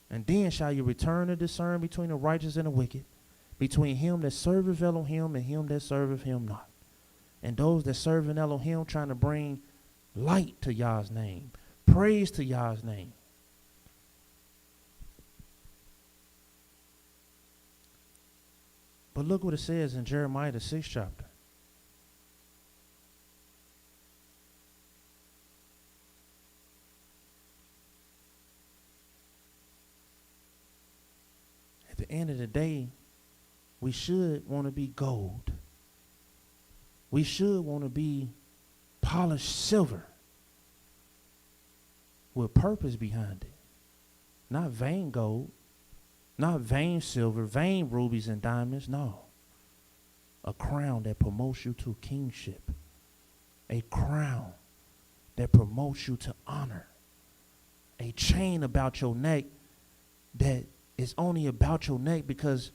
C: And then shall you return to discern between the righteous and the wicked, between him that serveth Elohim and him that serveth him not. And those that serve in Elohim trying to bring light to Yah's name, praise to Yah's name. But look what it says in Jeremiah, the 6th chapter. At the end of the day, we should want to be gold. We should want to be polished silver with purpose behind it. Not vain gold, not vain silver, vain rubies and diamonds. No. A crown that promotes you to kingship. A crown that promotes you to honor. A chain about your neck that is only about your neck because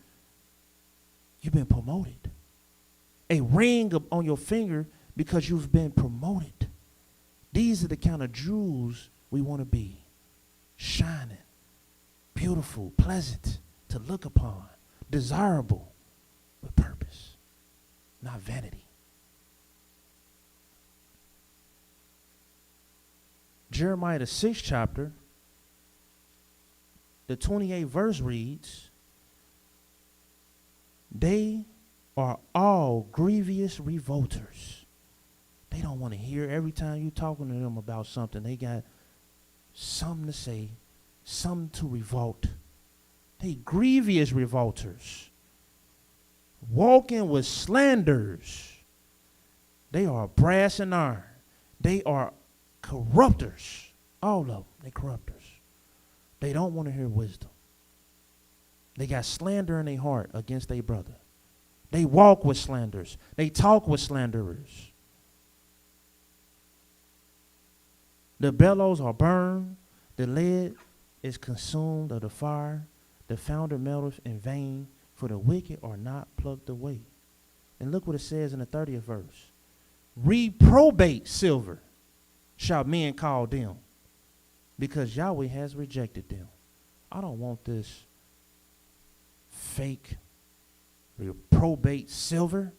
C: you've been promoted. A ring on your finger because you've been promoted. These are the kind of jewels we want to be. Shining, beautiful, pleasant to look upon, desirable with purpose, not vanity. Jeremiah the 6th chapter, the 28th verse reads, they are all grievous revolters. They don't want to hear. Every time you talking to them about something, they got something to say, something to revolt. They grievous revolters, walking with slanders. They are brass and iron. They are corrupters. All of them, they corrupters. They don't want to hear wisdom. They got slander in their heart against their brother. They walk with slanders. They talk with slanderers. The bellows are burned. The lead is consumed of the fire. The founder melteth in vain, for the wicked are not plucked away. And look what it says in the 30th verse. Reprobate silver shall men call them, because Yahweh has rejected them. I don't want this fake reprobate silver.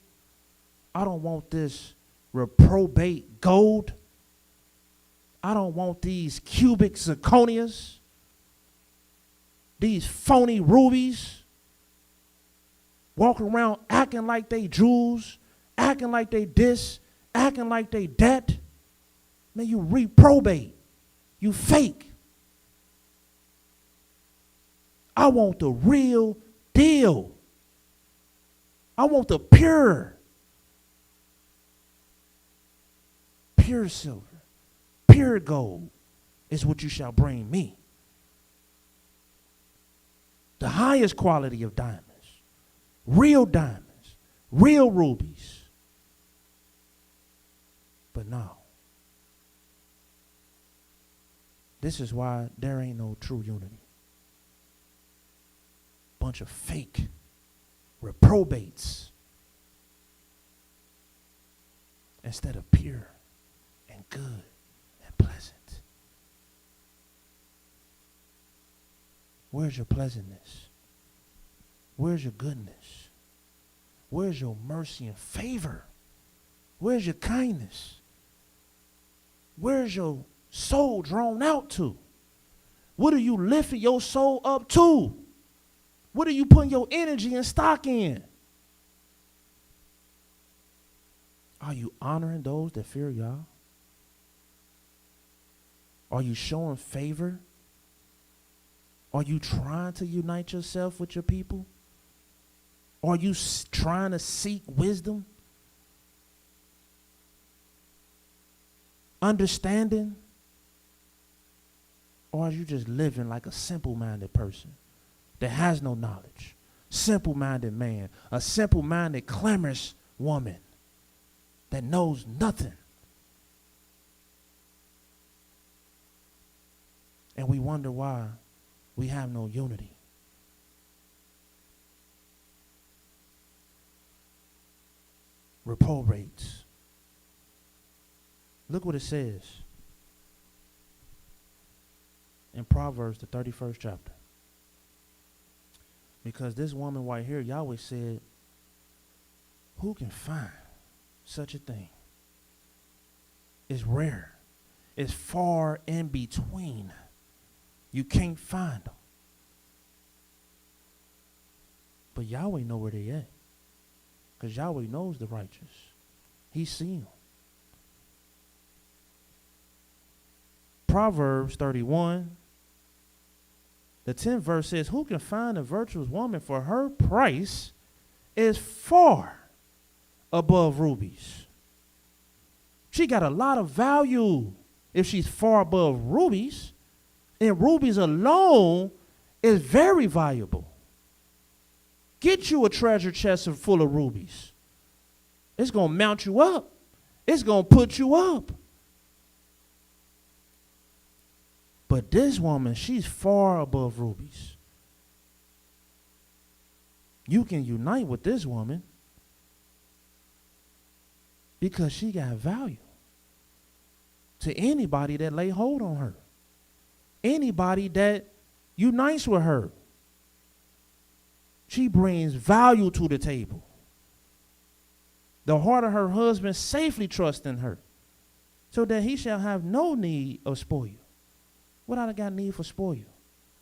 C: I don't want this reprobate gold. I don't want these cubic zirconias, these phony rubies, walking around acting like they jewels, acting like they this, acting like they that. Man, you reprobate. You fake. I want the real deal. I want the pure silver, pure gold is what you shall bring me. The highest quality of diamonds, real rubies. But no. This is why there ain't no true unity. Bunch of fake reprobates instead of pure and good and pleasant. Where's your pleasantness? Where's your goodness? Where's your mercy and favor? Where's your kindness? Where's your soul drawn out to? What are you lifting your soul up to? What are you putting your energy and stock in? Are you honoring those that fear Yah? Are you showing favor? Are you trying to unite yourself with your people? Are you trying to seek wisdom? Understanding? Or are you just living like a simple-minded person that has no knowledge? Simple-minded man, a simple-minded, clamorous woman that knows nothing. And we wonder why we have no unity. Reprobates. Look what it says in Proverbs, the 31st chapter. Because this woman right here, Yahweh said, who can find such a thing? It's rare. It's far in between. You can't find them. But Yahweh know where they at. Because Yahweh knows the righteous. He seen them. Proverbs 31, the 10th verse says, who can find a virtuous woman, for her price is far above rubies. She got a lot of value if she's far above rubies. And rubies alone is very valuable. Get you a treasure chest full of rubies. It's going to mount you up. It's going to put you up. But this woman, she's far above rubies. You can unite with this woman because she got value to anybody that lay hold on her. Anybody that unites with her. She brings value to the table. The heart of her husband safely trusts in her, so that he shall have no need of spoil. What I got need for spoil?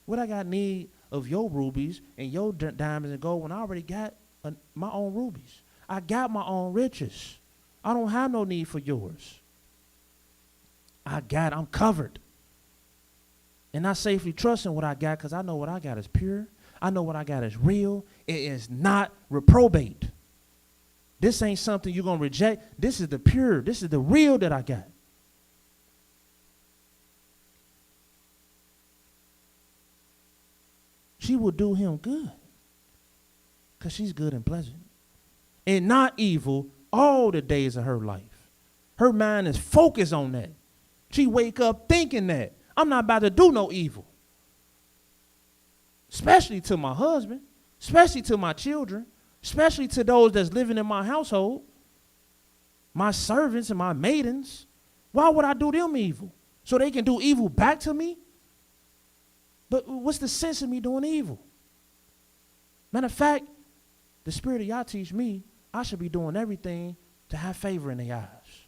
C: What I got need of your rubies and your diamonds and gold when I already got my own rubies? I got my own riches. I don't have no need for yours. I'm covered. And I safely trust in what I got because I know what I got is pure. I know what I got is real. It is not reprobate. This ain't something you're going to reject. This is the pure. This is the real that I got. She will do him good because she's good and pleasant and not evil all the days of her life. Her mind is focused on that. She wake up thinking that I'm not about to do no evil, especially to my husband, especially to my children, especially to those that's living in my household, my servants and my maidens. Why would I do them evil? So they can do evil back to me? But what's the sense of me doing evil? Matter of fact, the Spirit of Yah teach me I should be doing everything to have favor in their eyes.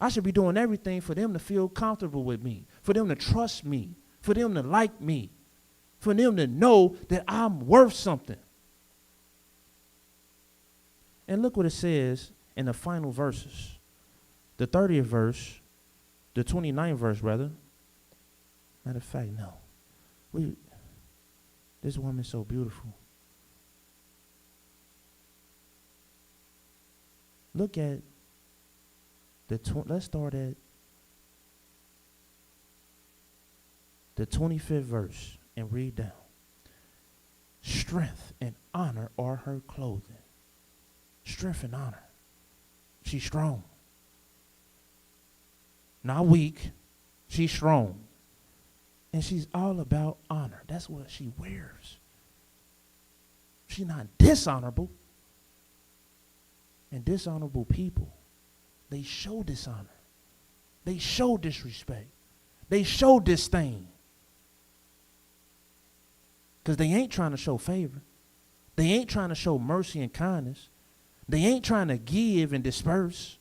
C: I should be doing everything for them to feel comfortable with me, for them to trust me, for them to like me, for them to know that I'm worth something. And look what it says in the final verses. The 30th verse, the 29th verse rather. Matter of fact, no. This woman's so beautiful. Look at let's start at the 25th verse and read down. Strength and honor are her clothing. Strength and honor. She's strong. Not weak. She's strong. And she's all about honor. That's what she wears. She's not dishonorable. And dishonorable people, they show dishonor. They show disrespect. They show disdain. Because they ain't trying to show favor. They ain't trying to show mercy and kindness. They ain't trying to give and disperse.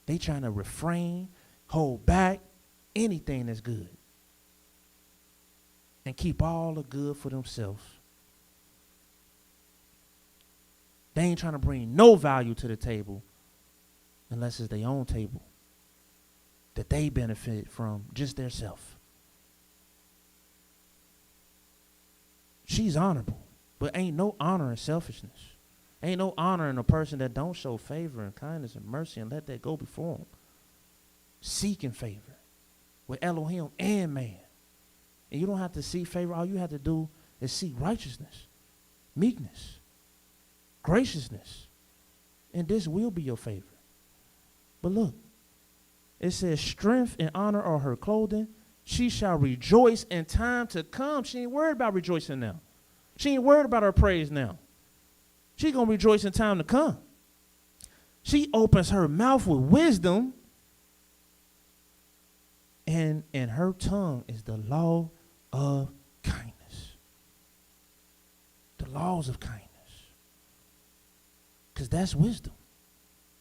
C: They trying to refrain, hold back anything that's good. And keep all the good for themselves. They ain't trying to bring no value to the table unless it's their own table that they benefit from just their self. She's honorable, but ain't no honor in selfishness. Ain't no honor in a person that don't show favor and kindness and mercy and let that go before him. Seeking favor with Elohim and man. And you don't have to seek favor. All you have to do is seek righteousness, meekness, graciousness. And this will be your favor. But look, it says strength and honor are her clothing. She shall rejoice in time to come. She ain't worried about rejoicing now. She ain't worried about her praise now. She going to rejoice in time to come. She opens her mouth with wisdom, and in her tongue is the law of kindness. The laws of kindness. Because that's wisdom.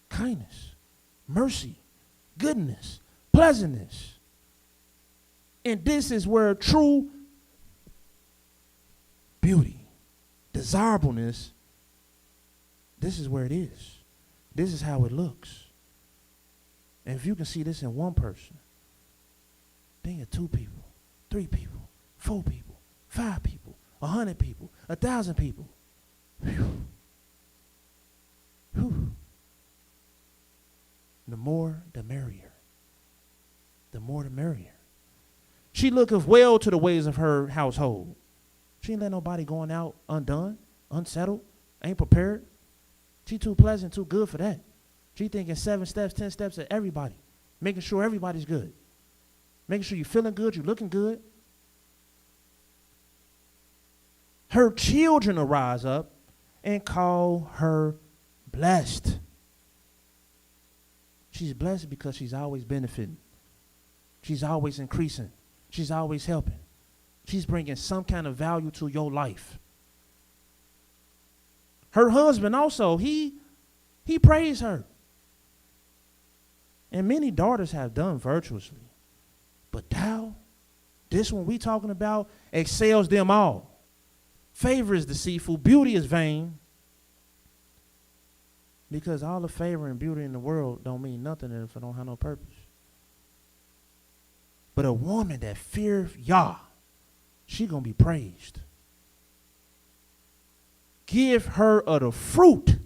C: Kindness, mercy, goodness, pleasantness. And this is where true beauty, desirableness, this is where it is. This is how it looks. And if you can see this in one person, then you're 2 people, 3 people, 4 people, 5 people, 100 people, 1,000 people. Whew. Whew. more the merrier. She looketh well to the ways of her household. She ain't let nobody going out undone, unsettled, ain't prepared. She too pleasant, too good for that. She thinking 7 steps, 10 steps at everybody, making sure everybody's good, making sure you're feeling good, you're looking good. Her children will rise up and call her blessed. She's blessed because she's always benefiting. She's always increasing. She's always helping. She's bringing some kind of value to your life. Her husband also, he praised her. And many daughters have done virtuously. But thou, this one we talking about, excels them all. Favor is deceitful, beauty is vain. Because all the favor and beauty in the world don't mean nothing if it don't have no purpose. But a woman that fears Yah, she gonna be praised. Give her of the fruit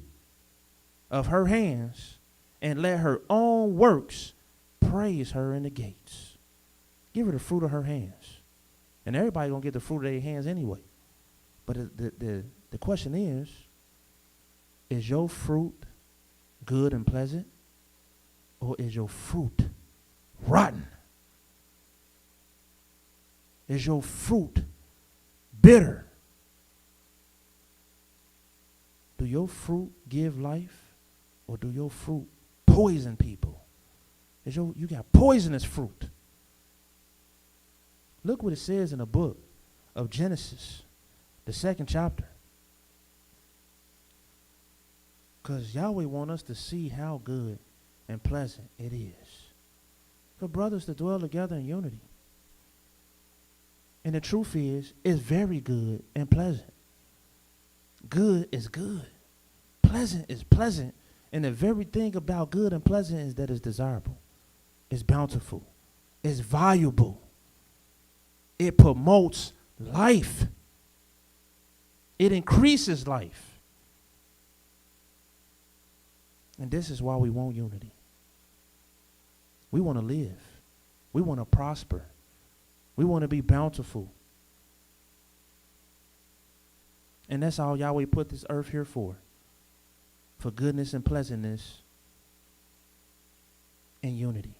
C: of her hands, and let her own works praise her in the gates. Give her the fruit of her hands. And everybody gonna get the fruit of their hands anyway. But the question is your fruit good and pleasant, or is your fruit rotten? Is your fruit bitter? Do your fruit give life, or do your fruit poison people? You got poisonous fruit. Look what it says in the book of Genesis, the 2nd chapter. Because Yahweh wants us to see how good and pleasant it is for brothers to dwell together in unity. And the truth is, it's very good and pleasant. Good is good. Pleasant is pleasant. And the very thing about good and pleasant is that it's desirable. It's bountiful. It's valuable. It promotes life. It increases life. And this is why we want unity. We want to live. We want to prosper. We want to be bountiful. And that's all Yahweh put this earth here for goodness and pleasantness and unity.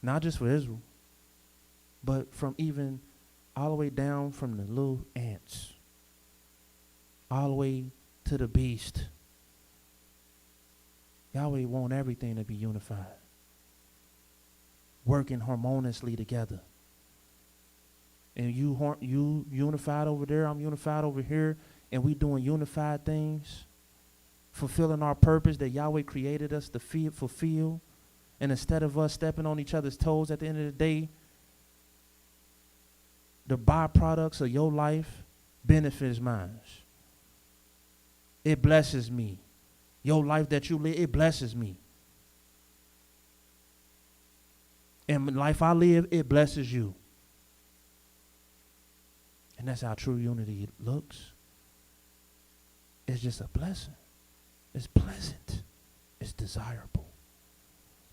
C: Not just for Israel, but from even all the way down from the little ants, all the way to the beast. Yahweh wants everything to be unified, working harmoniously together. And you unified over there, I'm unified over here, and we doing unified things, fulfilling our purpose that Yahweh created us to fulfill. And instead of us stepping on each other's toes at the end of the day, the byproducts of your life benefits mine. It blesses me. Your life that you live, it blesses me. And the life I live, it blesses you. And that's how true unity looks. It's just a blessing. It's pleasant. It's desirable.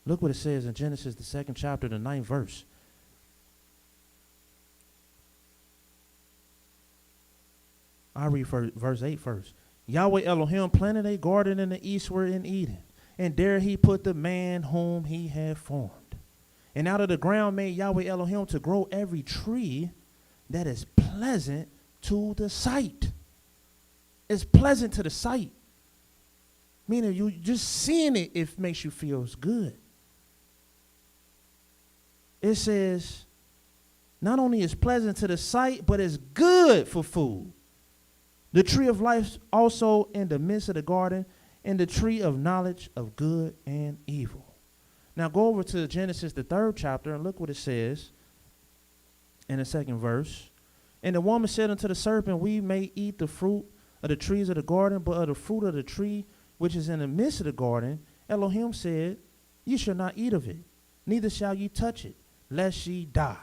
C: Look what it says in Genesis, the 2nd chapter, the 9th verse. I'll read verse 8 first. Yahweh Elohim planted a garden in the eastward in Eden, and there he put the man whom he had formed. And out of the ground made Yahweh Elohim to grow every tree that is pleasant to the sight. It's pleasant to the sight. Meaning you just seeing it makes you feel good. It says, not only is pleasant to the sight, but it's good for food. The tree of life also in the midst of the garden, and the tree of knowledge of good and evil. Now go over to Genesis, the 3rd chapter, and look what it says in the 2nd verse. And the woman said unto the serpent, we may eat the fruit of the trees of the garden, but of the fruit of the tree which is in the midst of the garden, Elohim said, ye shall not eat of it, neither shall ye touch it, lest ye die.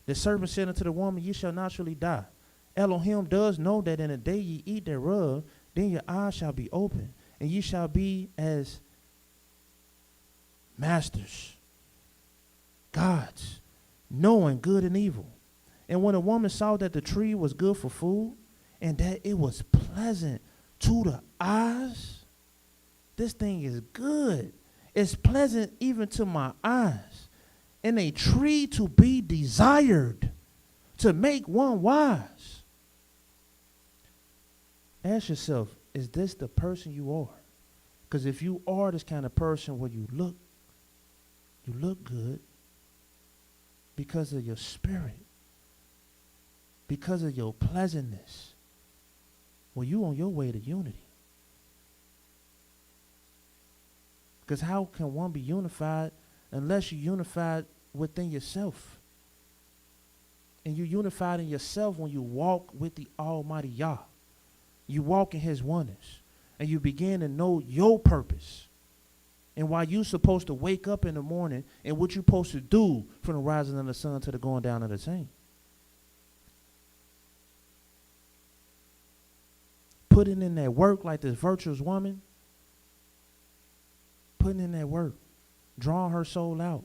C: The serpent said unto the woman, ye shall not surely die. Elohim does know that in the day ye eat thereof, then your eyes shall be open, and ye shall be as masters gods, knowing good and evil. And when a woman saw that the tree was good for food, and that it was pleasant to the eyes, this thing is good. It's pleasant even to my eyes. And a tree to be desired, to make one wise. Ask yourself, is this the person you are? Because if you are this kind of person where you look good because of your spirit, because of your pleasantness, well, you on your way to unity. Because how can one be unified unless you're unified within yourself? And you're unified in yourself when you walk with the Almighty Yah. You walk in his oneness. And you begin to know your purpose. And why you're supposed to wake up in the morning and what you're supposed to do from the rising of the sun to the going down of the same. Putting in that work like this virtuous woman. Putting in that work. Drawing her soul out.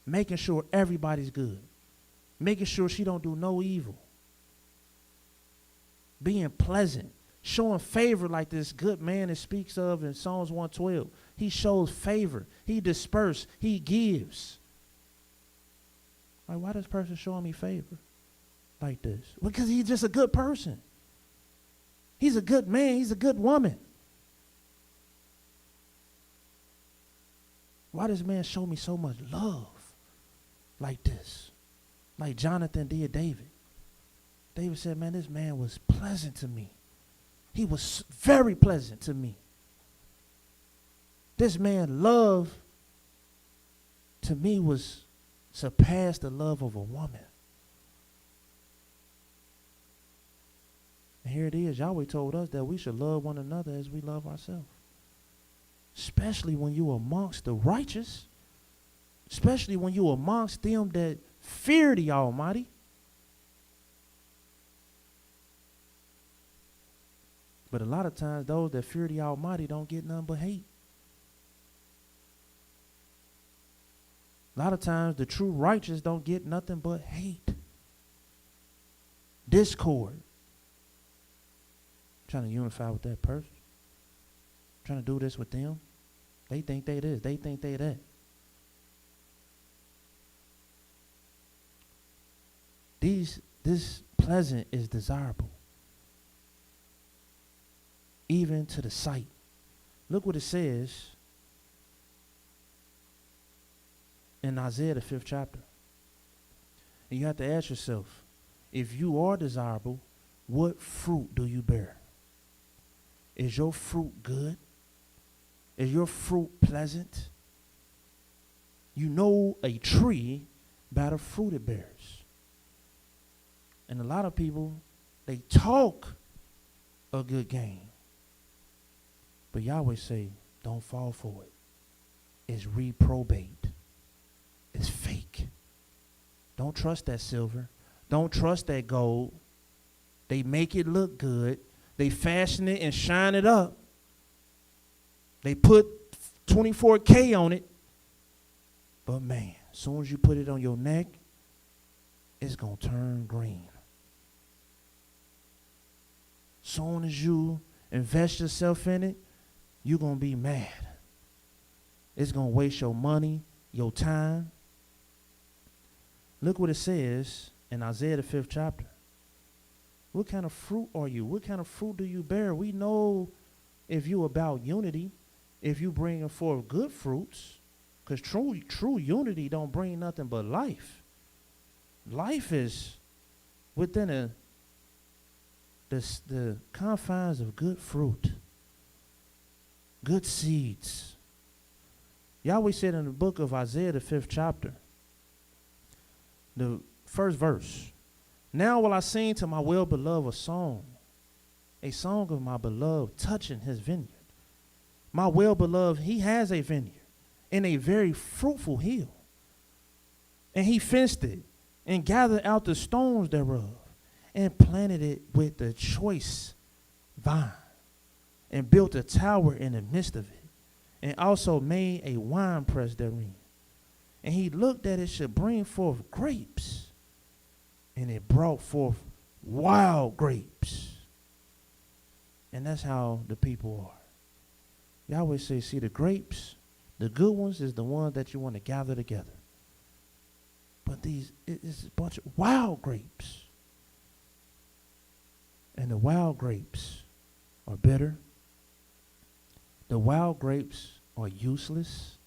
C: Making sure everybody's good. Making sure she don't do no evil. Being pleasant. Showing favor like this good man that speaks of in Psalms 112. He shows favor. He disperses. He gives. Like, why this person showing me favor like this? Because he's just a good person. He's a good man. He's a good woman. Why does man show me so much love like this? Like Jonathan did David. David said, man, this man was pleasant to me. He was very pleasant to me. This man love to me was surpassed the love of a woman. And here it is. Yahweh told us that we should love one another as we love ourselves. Especially when you are amongst the righteous. Especially when you are amongst them that fear the Almighty. But a lot of times those that fear the Almighty don't get none but hate. A lot of times the true righteous don't get nothing but hate. Discord. Trying to unify with that person. Trying to do this with them. They think they this. They think they that. This pleasant is desirable. Even to the sight. Look what it says in Isaiah the 5th chapter. And you have to ask yourself, if you are desirable, what fruit do you bear? Is your fruit good? Is your fruit pleasant? You know a tree by the fruit it bears. And a lot of people, they talk a good game. But Yahweh say, don't fall for it. It's reprobate. It's fake. Don't trust that silver. Don't trust that gold. They make it look good. They fashion it and shine it up. They put 24K on it. But man, as soon as you put it on your neck, it's going to turn green. Soon as you invest yourself in it, you're going to be mad. It's going to waste your money, your time. Look what it says in Isaiah the 5th chapter. What kind of fruit are you? What kind of fruit do you bear? We know if you about unity, if you bringing forth good fruits, because true unity don't bring nothing but life. Life is within the confines of good fruit. Good seeds. Yahweh said in the book of Isaiah, the 5th chapter, the first verse, now will I sing to my well-beloved a song of my beloved touching his vineyard. My well-beloved, he has a vineyard in a very fruitful hill. And he fenced it and gathered out the stones thereof and planted it with the choice vine and built a tower in the midst of it and also made a winepress therein. And he looked that it should bring forth grapes, and it brought forth wild grapes. And that's how the people are. Yahweh says, see, the grapes, the good ones is the ones that you want to gather together. But it's a bunch of wild grapes. And the wild grapes are bitter. The wild grapes are useless.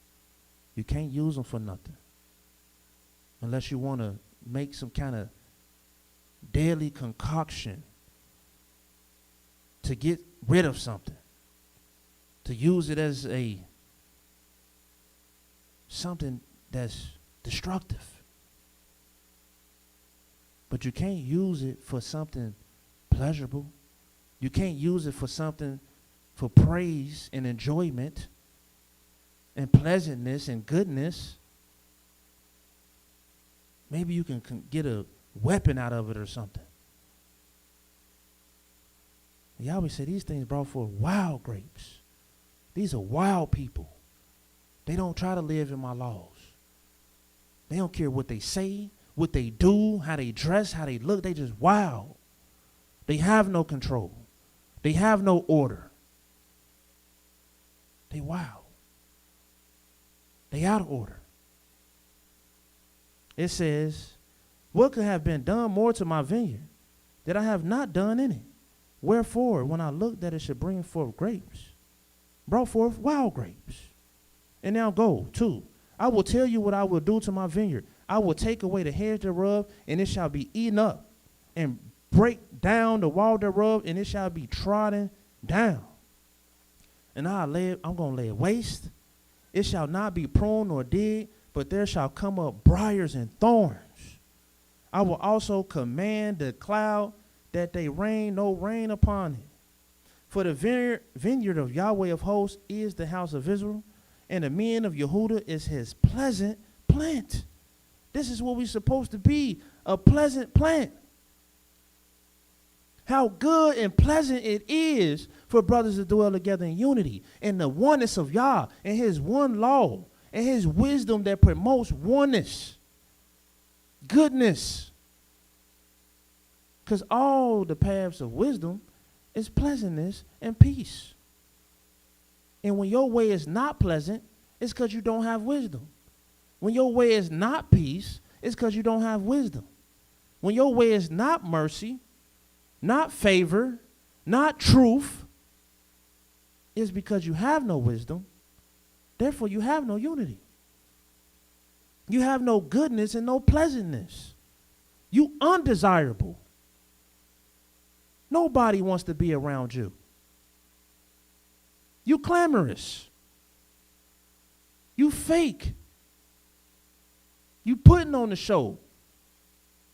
C: You can't use them for nothing. Unless you want to make some kind of deadly concoction to get rid of something. To use it as something that's destructive. But you can't use it for something pleasurable. You can't use it for something for praise and enjoyment and pleasantness and goodness. Maybe you can get a weapon out of it or something. Yahweh said these things brought forth wild grapes. These are wild people. They don't try to live in my laws. They don't care what they say, what they do, how they dress, how they look. They just wild. They have no control. They have no order. They wild. They out of order. It says, what could have been done more to my vineyard that I have not done in it? Wherefore, when I looked that it should bring forth grapes, brought forth wild grapes. And now go, 2. I will tell you what I will do to my vineyard. I will take away the hedge thereof, and it shall be eaten up, and break down the wall thereof, and it shall be trodden down. And I'm going to lay it waste. It shall not be pruned nor digged, but there shall come up briars and thorns. I will also command the cloud that they rain no rain upon it. For the vineyard of Yahweh of hosts is the house of Israel, and the men of Yehudah is his pleasant plant. This is what we're supposed to be, a pleasant plant. How good and pleasant it is for brothers to dwell together in unity, in the oneness of Yah, and his one law, and his wisdom that promotes oneness, goodness. Because all the paths of wisdom is pleasantness and peace. And when your way is not pleasant, it's because you don't have wisdom. When your way is not peace, it's because you don't have wisdom. When your way is not mercy, not favor, not truth, it's because you have no wisdom. Therefore, you have no unity. You have no goodness and no pleasantness. You undesirable. Nobody wants to be around you. You clamorous. You fake. You putting on the show.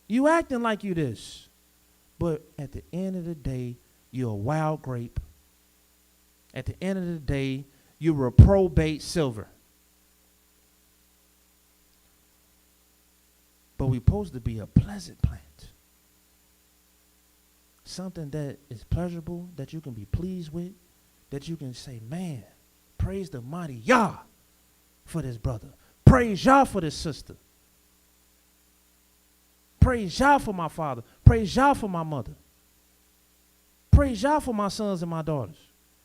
C: You acting like you this. But at the end of the day, you're a wild grape. At the end of the day, you're reprobate silver. But we're supposed to be a pleasant plant. Something that is pleasurable, that you can be pleased with, that you can say, man, praise the mighty Yah for this brother. Praise Yah for this sister. Praise Yah for my father. Praise Yah for my mother. Praise Yah for my sons and my daughters.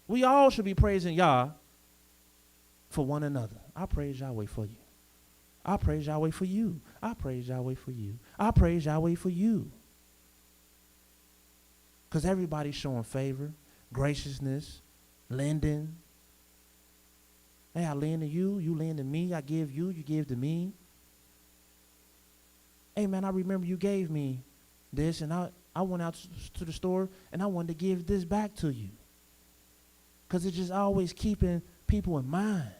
C: We all should be praising Yah for one another. I praise Yahweh for you. I praise Yahweh for you. I praise Yahweh for you. I praise Yahweh for you. Because everybody's showing favor, graciousness, lending. Hey, I lend to you, you lend to me. I give you, you give to me. Hey, man, I remember you gave me this, and I went out to the store, and I wanted to give this back to you. Because it's just always keeping people in mind,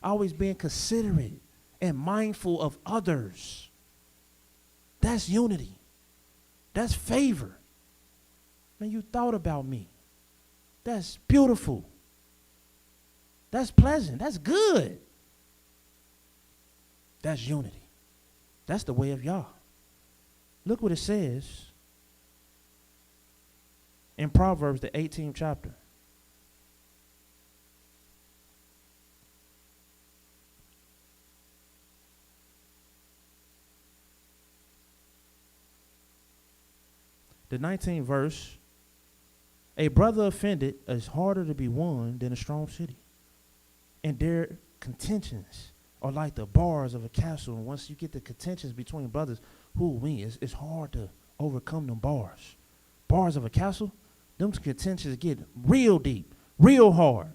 C: always being considerate and mindful of others. That's unity. That's favor. Man, you thought about me. That's beautiful. That's pleasant. That's good. That's unity. That's the way of Yah. Look what it says in Proverbs, the 18th chapter. The 19th verse. A brother offended is harder to be won than a strong city. And their contentions are like the bars of a castle. And once you get the contentions between brothers, who wins? It's hard to overcome them bars. Bars of a castle, them contentions get real deep, real hard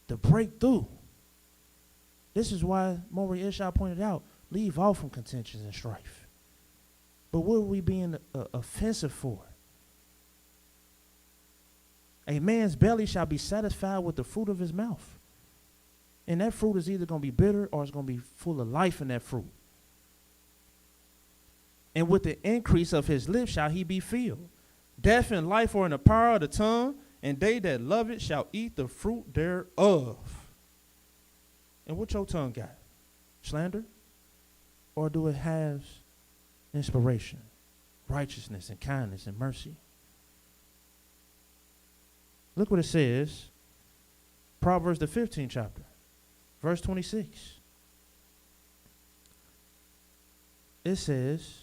C: to break through. This is why Mowreh IshYAH pointed out, leave off from contentions and strife. But what are we being offensive for? A man's belly shall be satisfied with the fruit of his mouth. And that fruit is either going to be bitter or it's going to be full of life in that fruit. And with the increase of his lips shall he be filled. Death and life are in the power of the tongue, and they that love it shall eat the fruit thereof. And what your tongue got? Slander? Or do it have inspiration, righteousness, and kindness, and mercy? Look what it says. Proverbs the 15th chapter, verse 26. It says,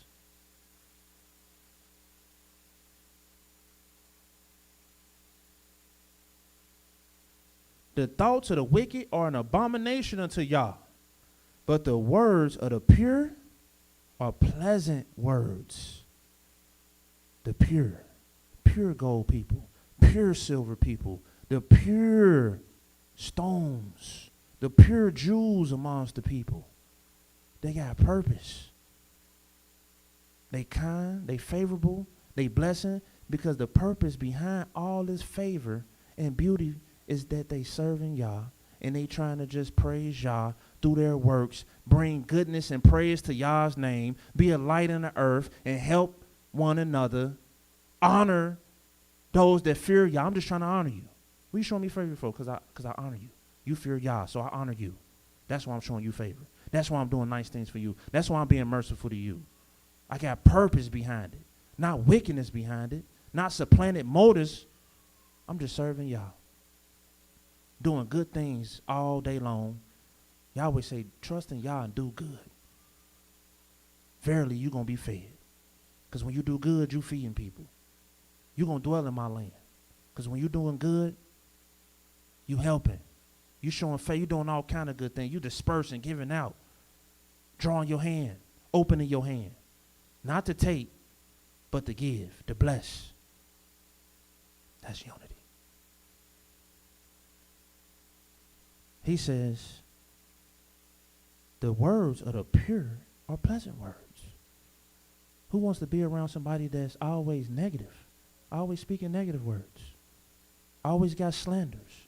C: the thoughts of the wicked are an abomination unto Yah, but the words of the pure are pleasant words. The pure gold people, pure silver people, the pure stones, the pure jewels amongst the people. They got purpose. They kind, they favorable, they blessing, because the purpose behind all this favor and beauty is that they serving Yah, and they trying to just praise Yah through their works, bring goodness and praise to Yah's name, be a light in the earth, and help one another, honor those that fear Yah. I'm just trying to honor you. What you showing me favor for? Because I honor you. You fear Yah, so I honor you. That's why I'm showing you favor. That's why I'm doing nice things for you. That's why I'm being merciful to you. I got purpose behind it, not wickedness behind it, not supplanted motives. I'm just serving Yah, doing good things all day long. Yah always say, trust in Yah and do good. Verily, you're going to be fed. Because when you do good, you feeding people. You're going to dwell in my land. Because when you're doing good, you helping. You showing faith. You doing all kind of good things. You dispersing, giving out, drawing your hand, opening your hand. Not to take, but to give, to bless. That's unity. He says, the words of the pure are pleasant words. Who wants to be around somebody that's always negative, always speaking negative words, always got slanders,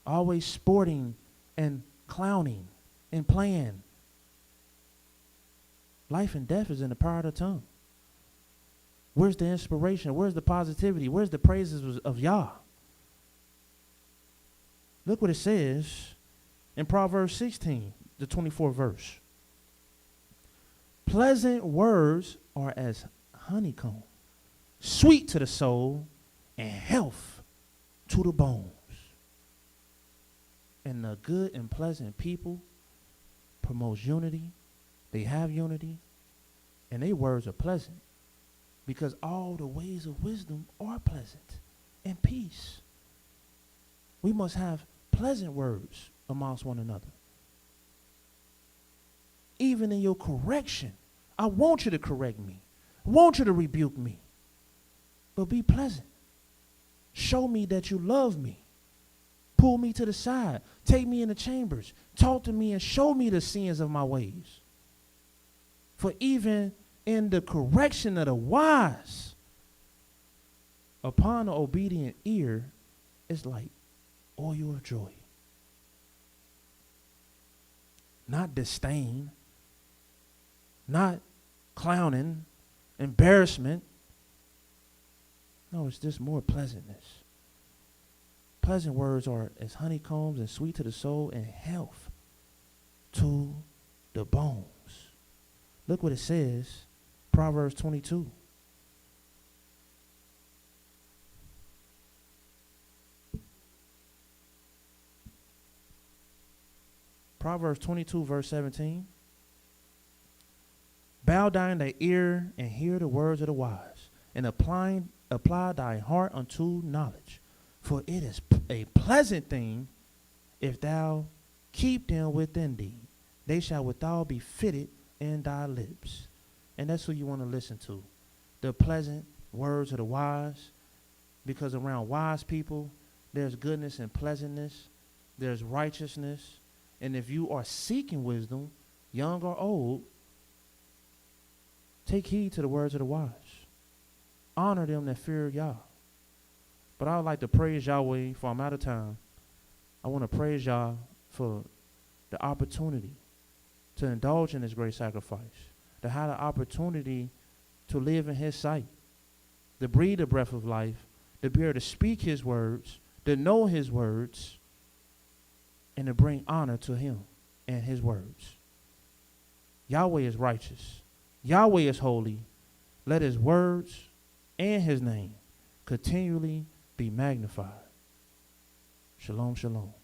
C: always sporting and clowning and playing? Life and death is in the power of the tongue. Where's the inspiration? Where's the positivity? Where's the praises of Yah? Look what it says in Proverbs 16, the 24th verse. Pleasant words are as honeycomb, sweet to the soul and health to the bones. And the good and pleasant people promotes unity. They have unity, and their words are pleasant, because all the ways of wisdom are pleasant and peace. We must have pleasant words amongst one another. Even in your correction, I want you to correct me. I want you to rebuke me. But be pleasant. Show me that you love me. Pull me to the side. Take me in the chambers. Talk to me and show me the sins of my ways. For even in the correction of the wise, upon the obedient ear, is like oil of joy. Not disdain, not clowning, embarrassment. No, it's just more pleasantness. Pleasant words are as honeycombs and sweet to the soul and health to the bones. Look what it says, Proverbs 22. Proverbs 22, verse 17. Bow down thy ear and hear the words of the wise, and apply thy heart unto knowledge. For it is a pleasant thing if thou keep them within thee. They shall withal be fitted in thy lips. And that's who you want to listen to. The pleasant words of the wise. Because around wise people, there's goodness and pleasantness. There's righteousness. And if you are seeking wisdom, young or old, take heed to the words of the wise. Honor them that fear Yah. But I would like to praise Yahweh, for I'm out of time. I want to praise Yah for the opportunity to indulge in this great sacrifice, to have the opportunity to live in his sight, to breathe the breath of life, to be able to speak his words, to know his words, and to bring honor to him and his words. Yahweh is righteous. Yahweh is holy. Let his words and his name continually be magnified. Shalom, shalom.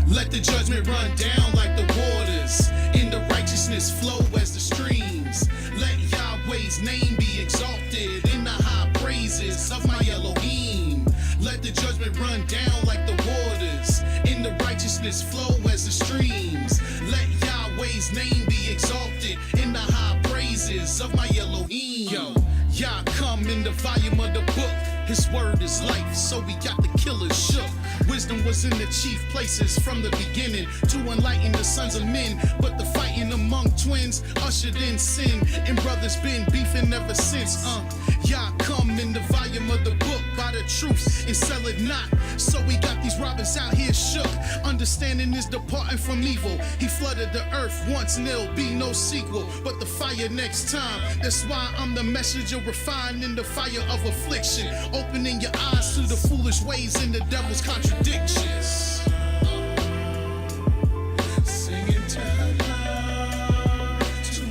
A: Let the judgment run down like the waters, in the righteousness flow as the streams. Let Yahweh's name be exalted in the high praises of my Elohim. Let the judgment run down like the waters, in the righteousness flow as the streams. Let Yahweh's name be exalted in the high praises of my Elohim. Yo, Yah come in the volume of the book. His word is life, so we got the killers shook. Wisdom was in the chief places from the beginning to enlighten the sons of men. But the fighting among twins ushered in sin, and brothers been beefing ever since. Yah come in the volume of the book by the truth and sell it not. So we got these robbers out here shook. Understanding is departing from evil. He flooded the earth once and there'll be no sequel, but the fire next time. That's why I'm the messenger refined in the fire of affliction, opening your eyes to the foolish ways and the devil's contradictions. Singing to Allah, to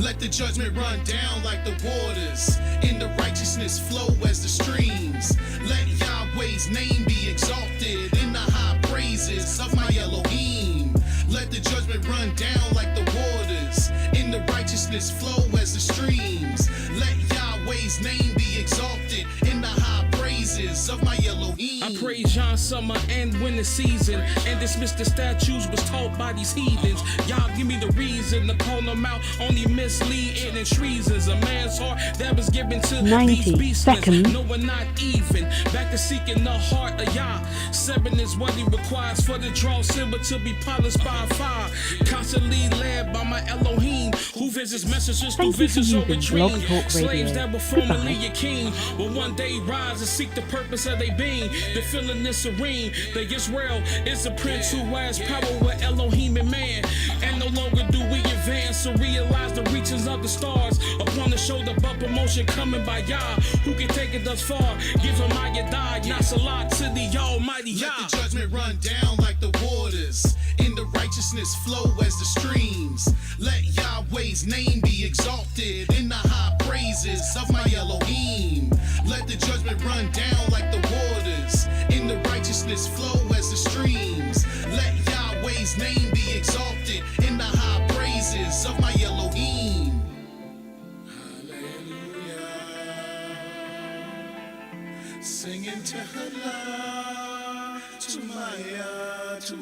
A: let the judgment run down like the waters, in the righteousness flow as the streams. Let Yahweh's name be exalted in the high praises of my Elohim. Let the judgment run down like the waters, in the righteousness flow as the streams. Let Yahweh's name be exalted in the high praises of my Elohim.
D: I praise Yah summer and winter season, and dismiss the statues was taught by these heathens. Y'all give me the reason to call them out, only misleading and treasons. A man's heart that was given to
E: 90
D: these beasts.
E: seconds.
D: No, we're not even. Back to seeking the heart of Yah. 7 is what he requires for the draw silver to be polished by fire. Constantly led by my Elohim, who visits messengers through
E: Thank you for
D: visions or
E: using Blog
D: retreat.
E: Talk
D: Slaves
E: Radio.
D: that were formerly
E: Goodbye.
D: your king will one day rise and seek the purpose of their being. The feeling is serene. The Israel is a prince who has power with Elohim and man. And no longer do we advance or realize the reaches of the stars upon the shoulder, but promotion coming by Yah, who can take it thus far. Give him Yah'S not salat to the Almighty Yah.
A: Let the judgment run down like the waters, in the righteousness flow as the streams. Let Yahweh's name be exalted in the high praises of my Elohim. Let the judgment run down like the waters, in the righteousness flow as the streams. Let Yahweh's name be exalted in the high praises of my Elohim. Hallelujah. Singing to Allah, to my